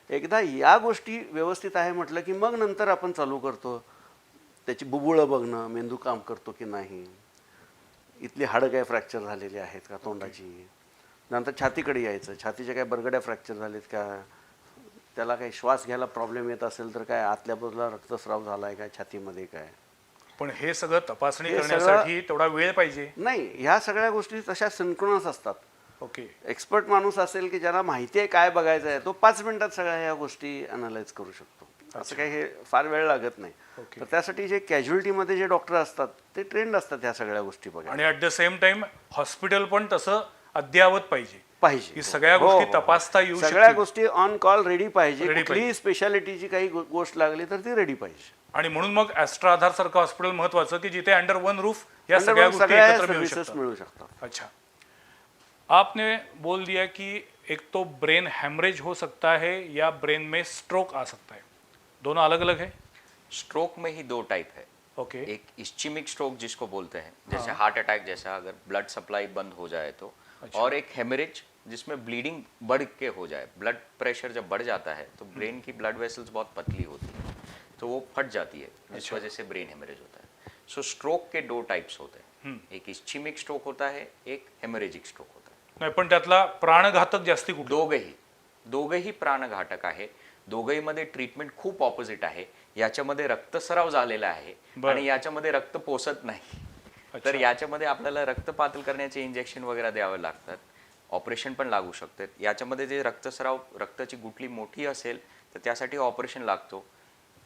एकदा या गोष्टी व्यवस्थित आहे म्हटलं की मग नंतर आपण चालू करतो त्याची बुबुळं बघणं, मेंदू काम करतो की नाही, इथली हाडं काय फ्रॅक्चर झालेली आहेत का तोंडाची, नंतर छातीकडे यायचं, छातीच्या काय बरगड्या फ्रॅक्चर झालेत का, त्याला काही श्वास घ्यायला प्रॉब्लेम येत असेल तर काय आतल्या बाजूला रक्तस्राव झाला आहे काय छातीमध्ये काय. पण हे सगळं तपासणी करण्यासाठी तेवढा वेळ पाहिजे नाही. ह्या सगळ्या गोष्टी तशा सिंक्रोनस असतात. ओके. एक्सपर्ट माणूस असेल की ज्याला माहिती आहे काय बघायचं आहे, तो 5 मिनिटात सगळ्या ह्या गोष्टी अनालाइज करू शकतो. असं काही हे फार वेळ लागत नाही. तर त्यासाठी जे कॅज्युअलिटीमध्ये जे डॉक्टर असतात ते ट्रेंड असतात ह्या सगळ्या गोष्टी बघा. आणि at the same time hospital पण तसं अद्ययावत पाहिजे की सगळ्या हो, गोष्टी तपासता येऊ शकतात, सगळ्या गोष्टी ऑन कॉल रेडी पाहिजे. कुठलीही स्पेशालिटीची काही गोष्ट लागली तर ती रेडी पाहिजे. आणि म्हणून मग ॲस्ट्रा आधार सारखं हॉस्पिटल महत्वाचं की जिथे अंडर वन रूफ या सगळ्या गोष्टी एकत्र मिळू शकतात. मिळू शकतात. अच्छा, आपने बोल दिया कि एक तो ब्रेन हैमरेज हो सकता है या ब्रेन में स्ट्रोक आ सकता है, दोनों अलग अलग है? स्ट्रोक में ही दो टाइप है। ओके। एक इस्चेमिक स्ट्रोक जिसको बोलते हैं, जैसे हार्ट अटैक जैसा, अगर ब्लड सप्लाई बंद हो जाए तो। और एक हेमरेज जिसमें ब्लीडिंग बढ़ के हो जाए, ब्लड प्रेशर जब बढ़ जाता है तो ब्रेन की ब्लड वेसल्स बहुत पतली होती है तो वो फट जाती है, जिस वजह से ब्रेन हेमरेज होता है। सो स्ट्रोक के दो टाइप्स होते हैं, एक इस्चेमिक स्ट्रोक होता है, एक हेमरेजिक स्ट्रोक होता है। नाही, पण त्यातला प्राणघातक जास्ती कुठला? दोघेही प्राणघातक आहे। दोघेहीमध्ये ट्रीटमेंट खूप ऑपोजिट आहे। याच्यामध्ये रक्तस्राव झालेला आहे आणि याच्यामध्ये रक्त पोसत नाही, तर याच्यामध्ये आपल्याला रक्त पातळ करण्याचे इंजेक्शन वगैरे द्यावे लागतात, ऑपरेशन पण लागू शकते। याच्यामध्ये जे रक्तस्राव, रक्ताची गुठली मोठी असेल तर त्यासाठी ऑपरेशन लागतो,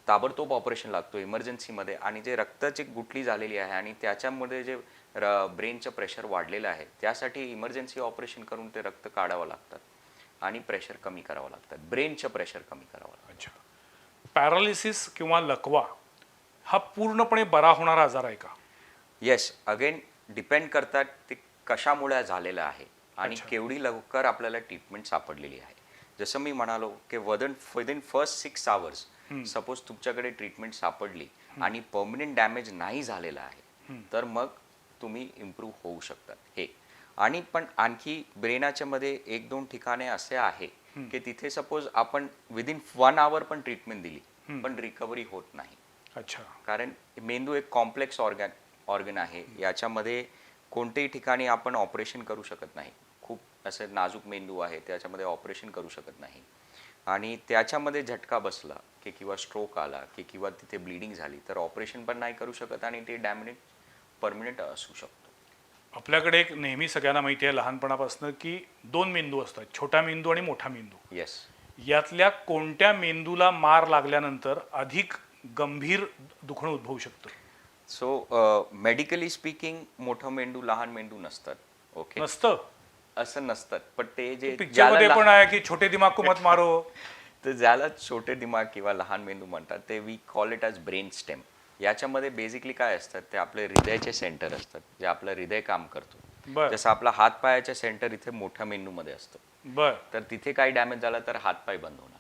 ताबडतोब ऑपरेशन लागतो इमर्जन्सीमध्ये। आणि जे रक्ताची गुठली झालेली आहे आणि त्याच्यामध्ये जे ब्रेनचं प्रेशर वाढलेलं आहे त्यासाठी इमर्जन्सी ऑपरेशन करून ते रक्त काढावं लागतात आणि प्रेशर कमी करावं लागतात, ब्रेनचं प्रेशर कमी करावं लागतं। अच्छा, पॅरालिसिस किंवा लकवा हा पूर्णपणे बरा होणारा आजार आहे का? येस, अगेन डिपेंड करतात ते कशामुळे झालेलं आहे आणि केवढी लवकर आपल्याला ट्रीटमेंट सापडलेली आहे। जसं मी म्हणालो की विदिन फर्स्ट 6 आवर्स सपोज तुमच्याकडे ट्रीटमेंट सापडली आणि परमनंट डॅमेज नाही झालेला आहे तर मग तुम्ही इम्प्रूव्ह होऊ शकतात हे। आणि पण आणखी ब्रेनाच्या मध्ये 1-2 ठिकाणे असे आहे की तिथे सपोज आपण विदिन 1 आवर पण ट्रीटमेंट दिली पण रिकव्हरी होत नाही। अच्छा, कारण मेंदू एक कॉम्प्लेक्स ऑर्गन आहे, याच्यामध्ये कोणत्याही ठिकाणी आपण ऑपरेशन करू शकत नाही। खूप असे नाजूक मेंदू आहे, त्याच्यामध्ये ऑपरेशन करू शकत नाही आणि त्याच्यामध्ये झटका बसला की किंवा स्ट्रोक आला की किंवा तिथे ब्लीडिंग झाली तर ऑपरेशन पण नाही करू शकत आणि ते डॅमेज परमनंट असू शकतो। आपल्याकडे एक नेहमी सगळ्यांना माहिती आहे लहानपणापासून की 2 मेंदू असतात, छोटा मेंदू आणि मोठा मेंदू। येस, यातल्या कोणत्या मेंदूला मार लागल्यानंतर अधिक गंभीर दुखणं उद्भवू शकतं? सो मेडिकली स्पीकिंग मोठा मेंदू लहान मेंदू नसतात। ओके, नसतं? असं नसतात, पण ते जे पिक्चर मध्ये पण आहे की छोटे दिमाग को मत मारो। तर ज्याला छोटे दिमाग किंवा लहान मेंदू म्हणतात ते we call it as brain stem. याच्यामध्ये बेसिकली काय असतात, ते आपले हृदयाचे सेंटर असतात, जे आपलं हृदय काम करतो। जसं आपला हात पायाचे सेंटर इथे मोठ्या मेंदूमध्ये असतं, तर तिथे काही डॅमेज झाला तर हात पाय बंद होणार,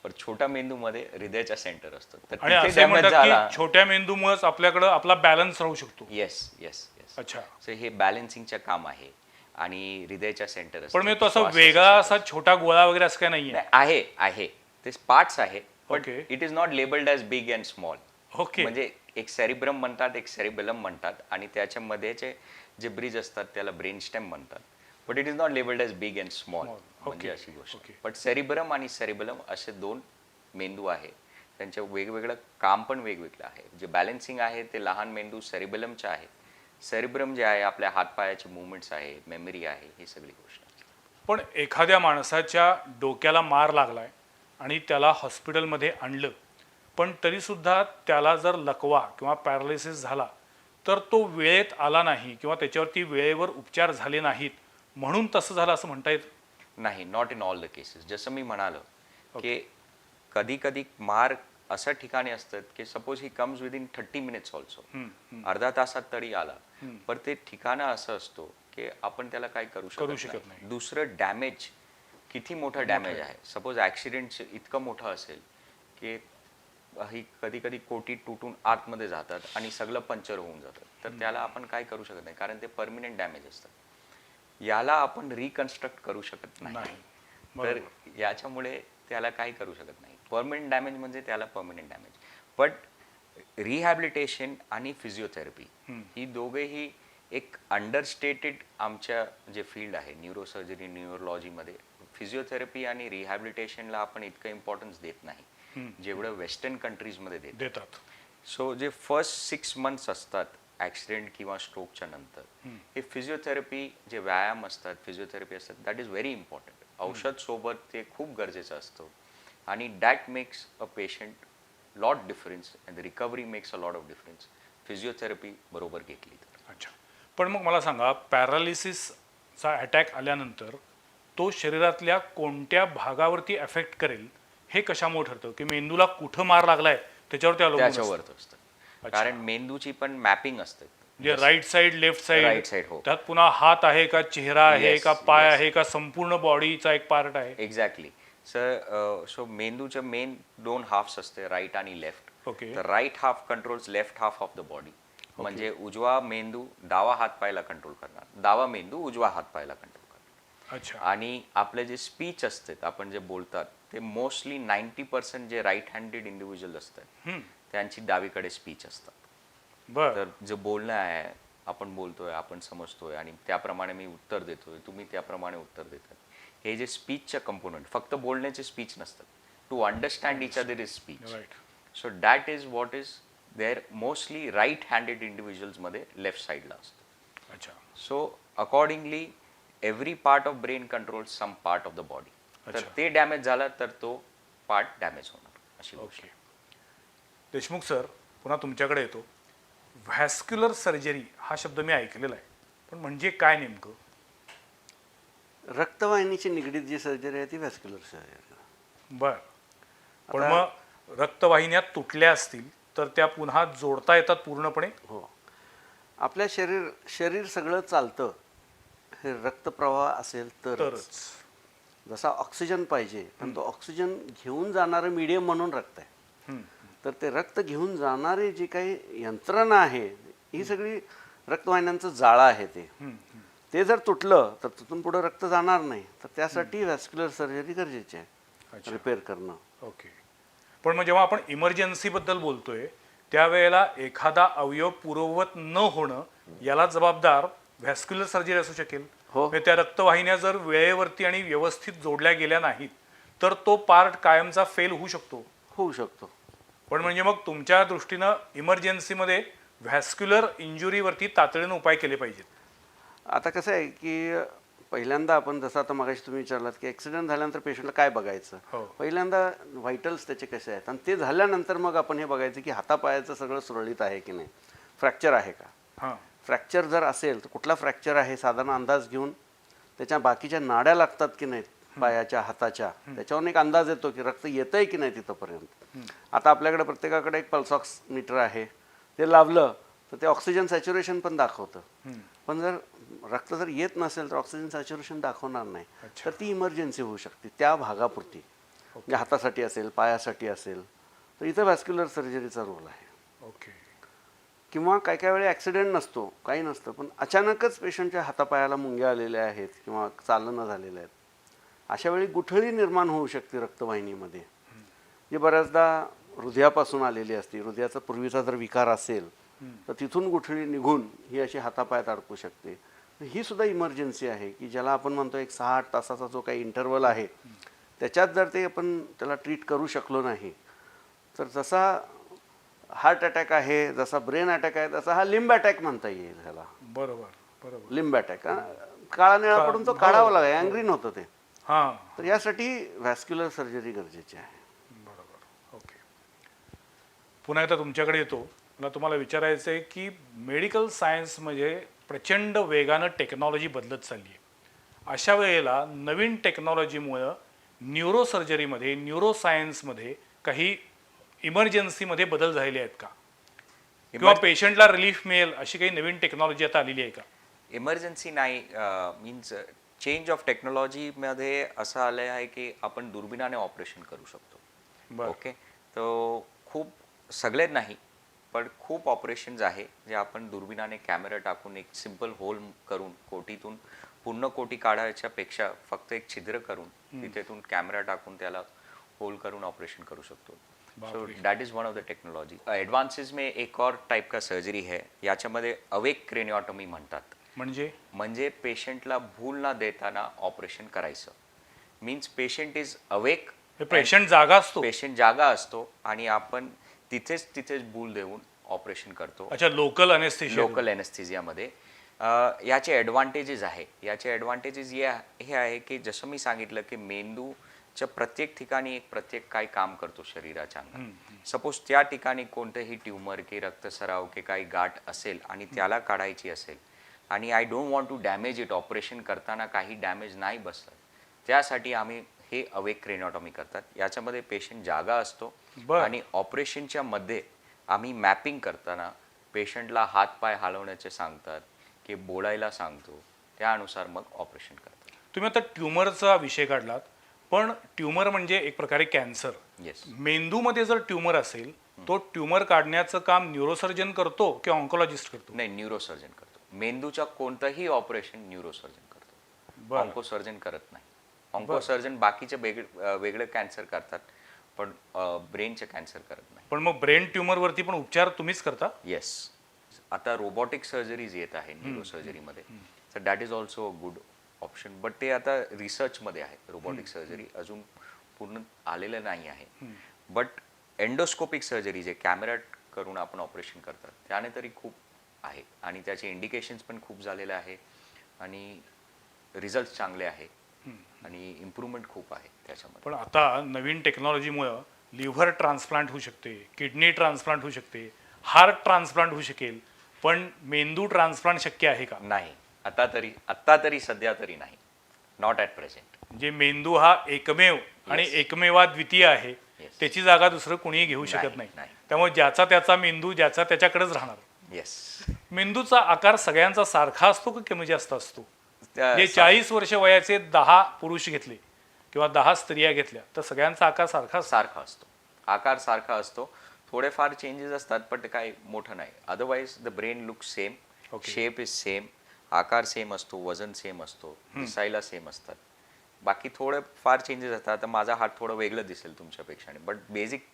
पण छोट्या मेंदूमध्ये हृदयाचा सेंटर असतो तर आणि तिथे असे डॅमेज म्हणतात झाला। की छोट्या मेंदूमुळेच आपल्याकडे आपला बॅलन्स राहू शकतो। येस येस येस, अच्छा, सो हे बॅलन्सिंगचं काम आहे आणि हृदयाचा सेंटर पण मी तो असा वेगळा असा छोटा गोळा वगैरे असं काय नाहीये? आहे आहे ते पार्ट्स आहे, पण Okay. It is not labelled as big and small. Okay, म्हणजे एक सेरिब्रम म्हणतात, एक सेरिबेलम म्हणतात आणि त्याच्यामध्येचे जे ब्रिज असतात त्याला ब्रेन स्टेम म्हणतात, but it is not labelled as big and small, म्हणजे अशी गोष्ट। बट सेरिब्रम आणि सेरिबेलम असे 2 मेंदू आहे, त्यांचं वेगवेगळं काम पण वेगवेगळं आहे। जे बॅलन्सिंग आहे ते लहान मेंदू सेरिबेलमचं आहे, सेरिब्रम जे आहे आपल्या हातपायाचे मुवमेंट्स आहे, मेमरी आहे, ही सगळी गोष्ट। पण एखाद्या माणसाच्या डोक्याला मार लागलाय आणि त्याला हॉस्पिटलमध्ये आणलं, पण तरी सुद्धा त्याला जर लकवा किंवा पॅरालिसिस झाला तर तो वेळेत आला नाही किंवा त्याच्यावरती वेळेवर उपचार झाले नाहीत म्हणून तसं झालं असं म्हणता येत नाही, not in all the cases. जसं मी म्हणालो की कधी कधी मार अशा ठिकाणी असतात की suppose he comes within 30 minutes also, अर्धा तासात तरी आला, पण ते ठिकाण असं असतो की आपण त्याला काय करू शकत नाही। दुसरं डॅमेज किती मोठा डॅमेज आहे, सपोज ॲक्सिडेंट इतकं मोठं असेल की ही कधी कधी कोटी तुटून आतमध्ये जातात आणि सगळं पंक्चर होऊन जातं, तर त्याला आपण काय करू शकत नाही कारण ते परमनंट डॅमेज असतात। याला आपण रिकन्स्ट्रक्ट करू शकत नाही, तर याच्यामुळे त्याला काय करू शकत नाही। परमनंट डॅमेज म्हणजे त्याला परमनंट डॅमेज, बट रिहॅबिलिटेशन आणि फिजिओथेरपी ही दोघेही एक अंडरस्टेटेड आमच्या जे फील्ड आहे न्यूरोसर्जरी न्यूरोलॉजीमध्ये, फिजिओथेरपी आणि रिहॅबिलिटेशनला आपण इतकं इम्पॉर्टन्स देत नाही जेवढं वेस्टर्न कंट्रीजमध्ये देतात। सो जे फर्स्ट 6 मंथ्स असतात ॲक्सिडेंट किंवा स्ट्रोकच्या नंतर, हे फिजिओथेरपी जे व्यायाम असतात, फिजिओथेरपी असतात, दॅट इज व्हेरी इम्पॉर्टंट। औषध सोबत ते खूप गरजेचं असतं आणि that makes a patient lot difference and recovery makes a lot of difference physiotherapy बरोबर घेतली तर। अच्छा, पण मग मला सांगा, पॅरालिसिसचा अटॅक आल्यानंतर तो शरीरातल्या कोणत्या भागावरती अफेक्ट करेल हे कशामुळे ठरतं? की मेंदूला कुठं मार लागलाय त्याच्यावरती अवलंबून त्याच्यावरच असतं, कारण मेंदूची पण मॅपिंग असते। म्हणजे right side left right side, side हो त्यात पुन्हा हात आहे का, चेहरा आहे Yes, का, पाय yes. आहे का, संपूर्ण बॉडीचा एक पार्ट आहे? Exactly sir. सो मेंदूचे मेन 2 हाफ्स असते, राईट आणि लेफ्ट. ओके. तर right half controls left half of the body. म्हणजे उजवा मेंदू डावा हात पायला कंट्रोल करणार, डावा मेंदू उजवा हात पायला कंट्रोल करणार. अच्छा. आणि आपले जे स्पीच असतात, आपण जे बोलतात, ते मोस्टली 90% जे राईट हँडेड इंडिव्हिज्युअल असतात त्यांची डावीकडे स्पीच असतात. बर. तर जे बोलणं आहे, आपण बोलतोय, आपण समजतोय आणि त्याप्रमाणे मी उत्तर देतोय, तुम्ही त्याप्रमाणे उत्तर देतात, हे जे स्पीचचे कंपोनंट, फक्त बोलण्याचे स्पीच नसतात, to understand each other is speech. Right. So that is what is there mostly right handed इंडिव्हिज्युअल्समध्ये लेफ्ट साईडला असतं. अच्छा. So accordingly every part of brain controls some part of the body. तर अच्छा. ते डॅमेज झालं तर तो पार्ट डॅमेज होणार, अशी गोष्ट. ओके. देशमुख सर, पुन्हा तुमच्याकडे येतो. व्हॅस्क्युलर सर्जरी हा शब्द मी ऐकलेला आहे, पण म्हणजे काय नेमकं? रक्तवाहिनीची निगडीत जी सर्जरी आहे ती व्हॅस्क्युलर सर्जरी. बर. पण मग रक्तवाहिन्या तुटल्या असतील तर त्या पुन्हा जोडता येतात पूर्णपणे? हो. आपल्या शरीर सगळं चालतं हे रक्तप्रवाह असेल तरच. जसा ऑक्सिजन पाहिजे, पण तो ऑक्सिजन घेऊन जाणारं मीडियम म्हणून रक्त आहे. तर ते रक्त घेऊन जाणारी जी काही यंत्रणा आहे ही सगळी रक्तवाहिन्यांचं जाळं आहे. ते जर तुटलं तर तिथून पुढे रक्त जाणार नाही. तर त्यासाठी व्हॅस्क्युलर सर्जरी गरजेची आहे, रिपेअर करणं. ओके. पण मग जेव्हा आपण इमर्जन्सीबद्दल बोलतोय त्यावेळेला एखादा अवयव पूर्ववत न होणं याला जबाबदार व्हॅस्क्युलर सर्जरी असू शकेल. हो. म्हणजे त्या रक्तवाहिन्या जर वेळेवरती आणि व्यवस्थित जोडल्या गेल्या नाहीत तर तो पार्ट कायमचा फेल होऊ शकतो. होऊ शकतो. पण म्हणजे मग तुमच्या दृष्टीनं इमर्जन्सीमध्ये व्हॅस्क्युलर इंजुरीवरती तातडीनं उपाय केले पाहिजेत. आता कसं आहे की पहिल्यांदा आपण जसं आता मगाशी तुम्ही विचारलात की ॲक्सिडेंट झाल्यानंतर पेशंटला काय बघायचं. हो. पहिल्यांदा व्हायटल्स त्याचे कसे आहेत आणि ते झाल्यानंतर मग आपण हे बघायचं की हातापायाचं सगळं सुरळीत आहे की नाही, फ्रॅक्चर आहे का. हां. फ्रॅक्चर जर असेल तर कुठला फ्रॅक्चर आहे साधारण अंदाज घेऊन त्याच्या बाकीच्या नाड्या लागतात की नाहीत पायाच्या, हाताच्या, त्याच्यावरून एक अंदाज येतो की रक्त येतंय की नाही तिथंपर्यंत. आता आपल्याकडे प्रत्येकाकडे एक पल्स ऑक्स मीटर आहे, ते लावलं तर ते ऑक्सिजन सॅच्युरेशन पण दाखवतं. पण जर रक्त जर येत नसेल तर ऑक्सिजन सॅच्युरेशन दाखवणार नाही. तर ती इमर्जन्सी होऊ शकते त्या भागापुरती. म्हणजे हातासाठी असेल, पायासाठी असेल, तर इथं व्हॅस्क्युलर सर्जरीचा रोल आहे. ओके. किंवा काही काही वेळी ॲक्सिडेंट नसतो, काही नसतं, पण अचानकच पेशंटच्या हातापायाला मुंग्या आलेल्या आहेत किंवा चालना झालेल्या आहेत. अशा वेळी गुठळी निर्माण होऊ शकते रक्तवाहिनीमध्ये, जी बऱ्याचदा हृदयापासून आलेली असते. हृदयाचा पूर्वीचा जर विकार असेल तर तिथून गुठळी निघून ही अशी हातापायात अडकू शकते. ही सुद्धा इमर्जन्सी आहे की ज्याला आपण म्हणतो एक 6-8 तासाचा जो काही इंटरवल आहे त्याच्यात जर ते आपण त्याला ट्रीट करू शकलो नाही तर जसा हार्ट अटॅक आहे, जसा ब्रेन अटॅक आहे, तसा हा लिंब अटॅक म्हणता येईल ह्याला. बरोबर. बरोबर. लिंब अटॅक काळा निळा पडून तो काढावा लागेल, अँग्रीन होतं ते. हां. तर यासाठी व्हॅस्क्युलर सर्जरी गरजेची आहे. बरोबर. ओके. पुन्हा एकदा तुमच्याकडे येतो. मला तुम्हाला विचारायचं आहे की मेडिकल सायन्समध्ये प्रचंड वेगानं टेक्नॉलॉजी बदलत चालली आहे. अशा वेळेला नवीन टेक्नॉलॉजीमुळं न्यूरोसर्जरीमध्ये, न्यूरोसायन्समध्ये काही इमर्जन्सीमध्ये बदल झालेले आहेत का, किंवा पेशंटला रिलीफ मिळेल अशी काही नवीन टेक्नॉलॉजी आता आलेली आहे का? इमर्जन्सी नाही, मीन्स चेंज ऑफ टेक्नॉलॉजीमध्ये असं आलं आहे की आपण दुर्बिणाने ऑपरेशन करू शकतो. ओके. तर खूप सगळे नाही पण खूप ऑपरेशन्स आहे जे आपण दुर्बिणाने कॅमेरा टाकून एक सिम्पल होल करून कोटीतून पूर्ण कोटी काढायच्या पेक्षा फक्त एक छिद्र करून तिथेतून कॅमेरा टाकून त्याला होल करून ऑपरेशन करू शकतो. So that is one of the technology. Advances में एक और टाइप का सर्जरी है, याच्यामध्ये अवेक क्रेनिओटॉमी म्हणतात. म्हणजे पेशंटला भूल न देताना ऑपरेशन करायचं. Means patient is awake, patient जागा असतो आणि आपण तिथेच भूल देऊन ऑपरेशन करतो. अच्छा. लोकल एनेस्थेसियामध्ये याचे ॲडव्हान्टेजेस आहे. याचे ॲडव्हान्टेजेस हे आहे की जसं मी सांगितलं की मेंदूच्या प्रत्येक ठिकाणी एक प्रत्येक काय काम करतो शरीराच्या अंगात. सपोज त्या ठिकाणी कोणतंही ट्यूमर की रक्तस्राव की काही गाठ असेल आणि त्याला काढायची असेल आणि I don't want to damage it, operation करताना काही डॅमेज नाही बसलं, त्यासाठी आम्ही हे अवेक क्रेनिओटॉमी करतात. याच्यामध्ये पेशंट जागा असतो आणि ऑपरेशनच्या मध्ये आम्ही मॅपिंग करताना पेशंटला हात पाय हलवण्याचे सांगतात की बोलायला सांगतो, त्यानुसार मग ऑपरेशन करतात. तुम्ही आता ट्युमरचा विषय काढलात, पण ट्युमर म्हणजे एक प्रकारे कॅन्सर. येस. मेंदूमध्ये जर ट्युमर असेल, तो ट्युमर काढण्याचं काम न्यूरोसर्जन करतो किंवा ऑन्कोलॉजिस्ट करतो? नाही, न्यूरोसर्जन करतो. मेंदूच्या कोणतंही ऑपरेशन न्यूरोसर्जन करतो, बरं. ऑन्कोसर्जन करत नाही. ऑन्कोसर्जन बाकीचे वेगळे कॅन्सर करतात, पण ब्रेनचे कॅन्सर करत नाही. पण मग ब्रेन ट्युमरवरती पण उपचार तुम्हीच करता? येस. आता रोबोटिक सर्जरीज येत आहे न्यूरोसर्जरीमध्ये, तर that is also a good option. But ते आता रिसर्चमध्ये आहे. रोबोटिक सर्जरी अजून पूर्ण आलेलं नाही आहे. बट एंडोस्कोपिक सर्जरी जे कॅमेरा करून आपण ऑपरेशन करतात, त्याने तरी खूप आहे आणि त्याचे इंडिकेशन्स पण खूप झालेले आहे आणि रिझल्ट चांगले आहे आणि इम्प्रूव्हमेंट खूप आहे त्याच्यामध्ये. पण आता नवीन टेक्नॉलॉजीमुळं लिव्हर ट्रान्सप्लांट होऊ शकते, किडनी ट्रान्सप्लांट होऊ शकते, हार्ट ट्रान्सप्लांट होऊ शकेल, पण मेंदू ट्रान्सप्लांट शक्य आहे का? नाही, आता तरी सध्या तरी नाही. Not at present. म्हणजे मेंदू हा एकमेव आणि एकमेवा द्वितीय आहे. Yes. त्याची जागा दुसरं कुणीही घेऊ शकत नाही. नाही. त्यामुळे ज्याचा त्याचा मेंदू ज्याचा त्याच्याकडेच राहणार. येस. मेंदूचा आकार सगळ्यांचा सारखा असतो का कमी जास्त असतो? जे 40 वर्ष वयाचे 10 पुरुष घेतले किंवा 10 स्त्रिया घेतल्या तर सगळ्यांचा आकार सारखा असतो? सारखा असतो. आकार सारखा असतो. थोडेफार चेंजेस असतात, पण काही मोठं नाही. Otherwise the brain look same, shape is same, आकार सेम असतो, वजन सेम असतो, दिसायला सेम असतात. बाकी थोडे फार चेंजेस असतात. आता माझा हात थोडं वेगळं दिसेल तुमच्यापेक्षा, बट बेसिक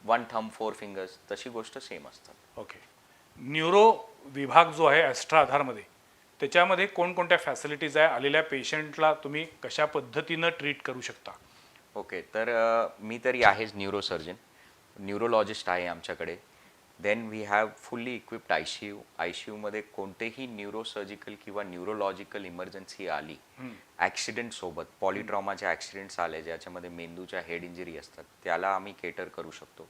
1 थंब 4 फिंगर्स तशी गोष्ट सेम असतात. ओके. न्यूरो विभाग जो आहे ॲस्ट्रा आधारमध्ये, त्याच्यामध्ये कोणकोणत्या फॅसिलिटीज आहे? आलेल्या पेशंटला तुम्ही कशा पद्धतीनं ट्रीट करू शकता? ओके, तर मी तरी आहेच न्यूरोसर्जन, न्यूरोलॉजिस्ट आहे आमच्याकडे. Then we have fully equipped ICU. ICUमध्ये कोणतेही न्यूरोसर्जिकल किंवा न्यूरोलॉजिकल इमर्जन्सी आली, ॲक्सिडेंटसोबत पॉलिट्रॉमाचे ॲक्सिडेंट्स आले ज्याच्यामध्ये मेंदूच्या हेड इंजरी असतात, त्याला आम्ही केटर करू शकतो.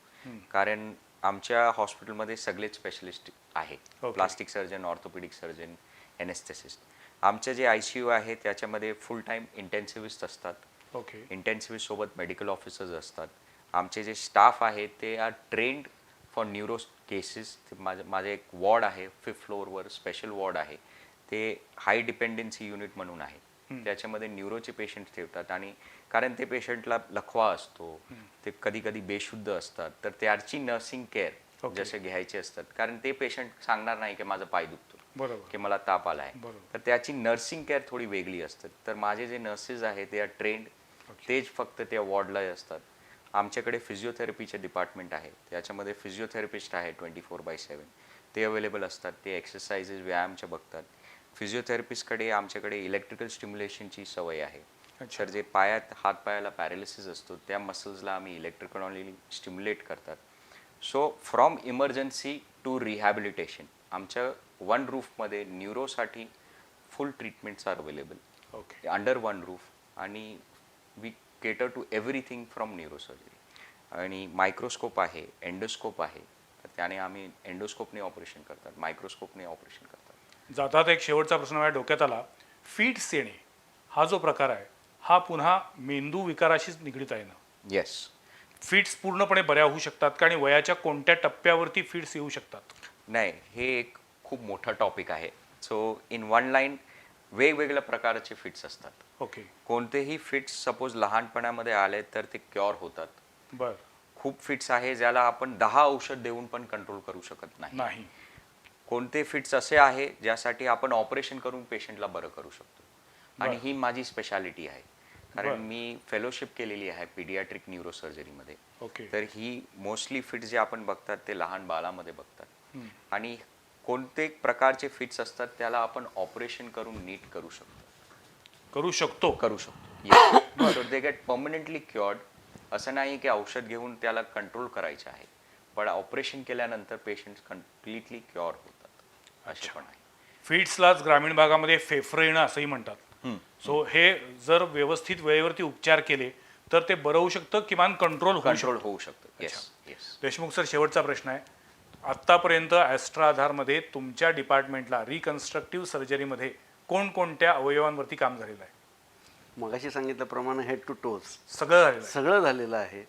कारण आमच्या हॉस्पिटलमध्ये सगळेच स्पेशलिस्ट आहे. Plastic surgeon, orthopedic surgeon, anesthetist. आमचे जे ICU आहे त्याच्यामध्ये फुल टाईम इंटेन्सिव्हिस्ट असतात. ओके. इंटेन्सिव्हिस्ट सोबत मेडिकल ऑफिसर्स असतात. आमचे जे स्टाफ आहे ते are trained for neuro cases. माझे एक वॉर्ड आहे 5th फ्लोअरवर, स्पेशल वॉर्ड आहे. ते हाय डिपेंडन्सी युनिट म्हणून आहे. त्याच्यामध्ये न्यूरोचे पेशंट ठेवतात आणि कारण ते पेशंटला लखवा असतो, ते कधी कधी बेशुद्ध असतात, तर त्याची नर्सिंग केअर जसे घ्यायचे असतात. कारण ते पेशंट सांगणार नाही की माझा पाय दुखतो, बरोबर, की मला ताप आला आहे, बरोबर. तर त्याची नर्सिंग केअर थोडी वेगळी असते. तर माझे जे नर्सेस आहेत ते आर ट्रेंड, तेच फक्त त्या वॉर्डला असतात. आमच्याकडे फिजिओथेरपीचे डिपार्टमेंट आहे, त्याच्यामध्ये फिजिओथेरपिस्ट आहे 24/7. ते अवेलेबल असतात. ते एक्सरसाइजेस, व्यायामच्या बघतात. फिजिओथेरपिस्टकडे आमच्याकडे इलेक्ट्रिकल स्टिम्युलेशनची सवय आहे. तर जे हातपायाला पॅरालिसिस असतो त्या मसल्सला आम्ही इलेक्ट्रिकली स्टिम्युलेट करतात. So from emergency to rehabilitation आमच्या 1 रूफमध्ये न्यूरोसाठी full treatments are available. Okay. Under 1 roof आणि we cater to everything from neurosurgery. आणि मायक्रोस्कोप आहे, एंडोस्कोप आहे, तर त्याने आम्ही एंडोस्कोपने ऑपरेशन करतात, मायक्रोस्कोपने ऑपरेशन करतात. जातात एक शेवटचा प्रश्न माझ्या डोक्यात आला. फिट्स येणे हा जो प्रकार आहे हा पुन्हा मेंदू विकाराशीच निगडीत आहे ना? येस. फिट्स पूर्णपणे बऱ्या होऊ शकतात का आणि वयाच्या कोणत्या टप्प्यावरती फिट्स येऊ शकतात? नाही, हे एक खूप मोठा टॉपिक आहे. सो इन 1 लाईन वेगवेगळ्या प्रकारचे फिट्स असतात. ओके. कोणतेही फिट्स सपोज लहानपणामध्ये आले तर ते क्युअर होतात. बर. खूप फिट्स आहे ज्याला आपण 10 औषध देऊन पण कंट्रोल करू शकत नाही. कोणते फिट्स असे आहे ज्यासाठी आपण ऑपरेशन करून पेशंटला बरं करू शकतो. आणि ही माझी स्पेशालिटी आहे, कारण मी फेलोशिप केलेली आहे पीडियाट्रिक न्यूरोसर्जरीमध्ये. ओके. तर ही मोस्टली फिट्स जे आपण बघतात ते लहान बाळामध्ये बघतात. आणि कोणते प्रकारचे फिट्स असतात त्याला आपण ऑपरेशन करून नीट करू शकतो. So they get permanently क्युअर्ड. असं नाही की औषध घेऊन त्याला कंट्रोल करायचं आहे, पण ऑपरेशन केल्यानंतर पेशंट कम्प्लिटली क्युअर होतात. असे पण आहे. फिट्सलाच ग्रामीण भागामध्ये फेफरे येणं असंही म्हणतात. सो हे जर व्यवस्थित वेळेवरती उपचार केले तर ते बरं होऊ शकतं, किमान कंट्रोल होऊ शकतं. येस. देशमुख सर, शेवटचा प्रश्न आहे. आत्तापर्यंत ॲस्ट्रा आधारमध्ये तुमच्या डिपार्टमेंटला रिकन्स्ट्रक्टिव्ह सर्जरीमध्ये कोणकोणत्या अवयवांवरती काम झालेलं आहे? मगाशी सांगितल्याप्रमाणे हेड टू टोज सगळं झालेलं आहे. सगळं झालेलं आहे.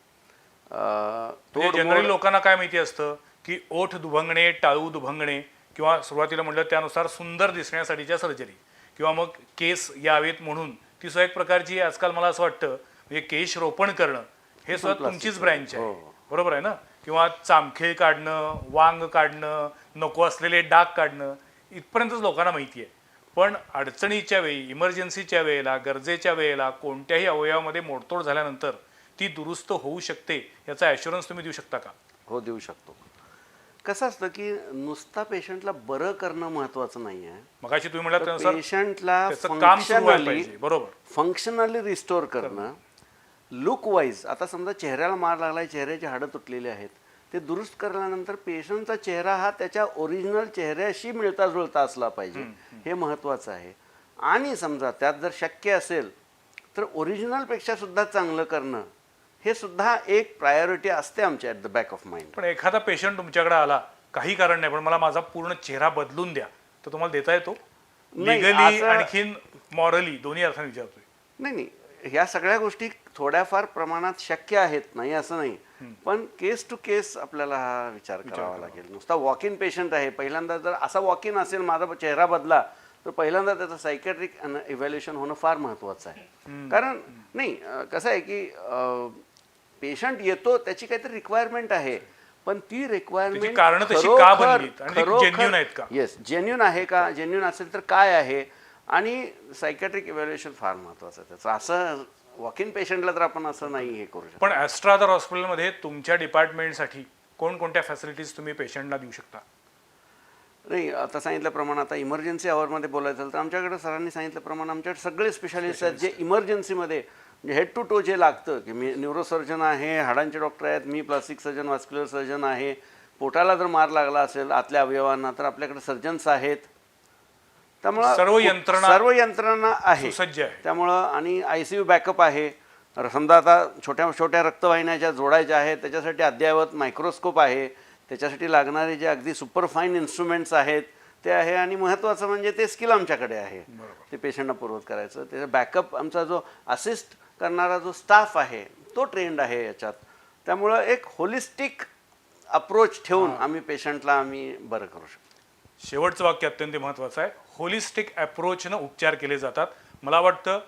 जनरली लोकांना काय माहिती असतं की ओठ दुभंगणे, टाळू दुभंगणे किंवा सुरुवातीला म्हटलं त्यानुसार सुंदर दिसण्यासाठीच्या सर्जरी किंवा मग केस यावेत म्हणून ती सुद्धा एक प्रकारची आजकाल मला असं वाटतं म्हणजे केश रोपण करणं हे सुद्धा तुमचीच ब्रँच आहे, बरोबर आहे ना? किंवा चामखेळ काढणं, वांग काढणं, नको असलेले डाग काढणं इथपर्यंतच लोकांना माहिती आहे. पण अडचणीच्या वेळी, इमर्जन्सीच्या वेळेला, गरजेच्या वेळेला कोणत्याही अवयवामध्ये मोडतोड झाल्यानंतर ती दुरुस्त होऊ शकते याचा ॲश्युरन्स तुम्ही देऊ शकता का? हो, देऊ शकतो. कसं असतं की नुसता पेशंटला बरं करणं महत्वाचं नाही आहे. मगाशी तुम्ही म्हणालात त्यानुसार पेशंटला त्याचं काम सुरू व्हायला पाहिजे, बरोबर. फंक्शनली रिस्टोर करणं, लुक वाईज. आता समजा चेहऱ्याला मार लागलाय, चेहऱ्याची हाडं तुटलेली आहेत, ते दुरुस्त केल्यानंतर पेशंटचा चेहरा हा त्याच्या ओरिजिनल चेहऱ्याशी मिळता जुळता असला पाहिजे, हे महत्वाचं आहे. आणि समजा त्यात जर शक्य असेल तर ओरिजिनलपेक्षा सुद्धा चांगलं करणं हे सुद्धा एक प्रायोरिटी असते आमच्या at the back of mind. पण एखादा पेशंट तुमच्याकडे आला, काही कारण नाही पण मला माझा पूर्ण चेहरा बदलून द्या, तर तुम्हाला देता येतो? नाही, लिगली असं- आणखीन मॉरली दोन्ही अर्थाने विचारतोय. नाही, ह्या सगळ्या गोष्टी थोड्याफार प्रमाणात शक्य आहेत, नाही असं नाही, पण केस टू केस आपल्याला हा विचार करावा लागेल. नुसता वॉक इन पेशंट आहे, पहिल्यांदा जर असा वॉक इन असेल माझा चेहरा बदला, तर पहिल्यांदा त्याचं सायकॅट्रिक इव्हॅल्युएशन होणं फार महत्त्वाचं आहे. कारण नाही, कसं आहे की पेशंट येतो त्याची काहीतरी रिक्वायरमेंट आहे, पण ती रिक्वायरमेंट कारणं तशी का बनलीत आणि ती genuine आहेत का? येस, जेन्युन आहे का? जेन्युन असेल तर काय आहे? आणि सायकॅट्रिक इव्हॅल्युएशन फार महत्त्वाचं आहे त्याचं. असं वॉक इन पेशंटला तर आपण असं नाही हे करू शकतो. पण ॲस्ट्रा आधार हॉस्पिटलमध्ये तुमच्या डिपार्टमेंटसाठी कोणकोणत्या फॅसिलिटीज तुम्ही पेशंटला देऊ शकता? नाही, आता सांगितल्याप्रमाणे आता इमर्जन्सी आवरमध्ये बोलायचं झालं तर आमच्याकडे सरांनी सांगितल्याप्रमाणे आमच्याकडे सगळे स्पेशालिस्ट आहेत जे इमर्जन्सीमध्ये म्हणजे हेड टू टो जे लागतं, की मी न्यूरोसर्जन आहे, हाडांचे डॉक्टर आहेत, मी प्लास्टिक सर्जन, व्हास्क्युलर सर्जन आहे. पोटाला जर मार लागला असेल आतल्या अवयवांना तर आपल्याकडे सर्जन्स आहेत. त्यामुळं सर्व यंत्रणा आहे, सुसज्ज आहे. त्यामुळं आणि ICU बॅकअप आहे. समजा आता छोट्या छोट्या रक्तवाहिन्या ज्या जोडायच्या आहेत त्याच्यासाठी अद्ययावत मायक्रोस्कोप आहे, त्याच्यासाठी लागणारे जे अगदी सुपरफाईन इन्स्ट्रुमेंट्स आहेत ते आहे. आणि महत्त्वाचं म्हणजे ते स्किल आमच्याकडे आहे, ते पेशंटला पूर्वत करायचं. त्याचा बॅकअप आमचा जो असिस्ट करणारा जो स्टाफ आहे तो ट्रेंड आहे याच्यात. त्यामुळं एक होलिस्टिक अप्रोच ठेवून आम्ही पेशंटला बरं करू शकतो. शेवटचं वाक्य अत्यंत महत्त्वाचं आहे. होलिस्टिक अप्रोचनं उपचार केले जातात. मला वाटतं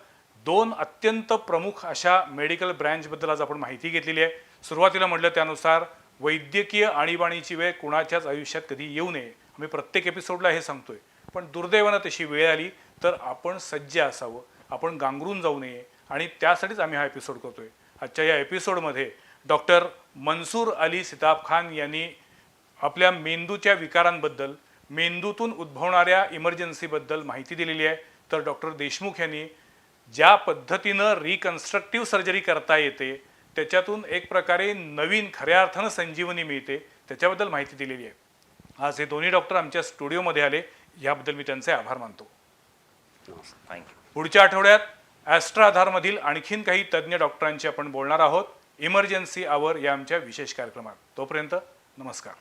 दोन अत्यंत प्रमुख अशा मेडिकल ब्रँचबद्दल आज आपण माहिती घेतलेली आहे. सुरुवातीला म्हटलं त्यानुसार वैद्यकीय आणीबाणीची वेळ कुणाच्याच आयुष्यात कधी येऊ नये, आम्ही प्रत्येक एपिसोडला हे सांगतोय. पण दुर्दैवानं तशी वेळ आली तर आपण सज्ज असावं, आपण गांगरून जाऊ नये आणि त्यासाठीच आम्ही हा एपिसोड करतोय. आजच्या या एपिसोडमध्ये डॉक्टर मनसूर अली सिताब खान यांनी आपल्या मेंदूच्या विकारांबद्दल, मेंदूतून उद्भवणाऱ्या इमर्जन्सीबद्दल माहिती दिलेली आहे. तर डॉक्टर देशमुख यांनी ज्या पद्धतीनं रिकन्स्ट्रक्टिव्ह सर्जरी करता येते त्याच्यातून एक प्रकारे नवीन खऱ्या अर्थानं संजीवनी मिळते त्याच्याबद्दल माहिती दिलेली आहे. आज हे दोन्ही डॉक्टर आमच्या स्टुडिओमध्ये आले, याबद्दल मी त्यांचे आभार मानतो. थँक्यू. पुढच्या आठवड्यात ॲस्ट्रा आधारमधील आणखीन काही तज्ज्ञ डॉक्टरांशी आपण बोलणार आहोत इमर्जन्सी आवर या आमच्या विशेष कार्यक्रमात. तोपर्यंत नमस्कार.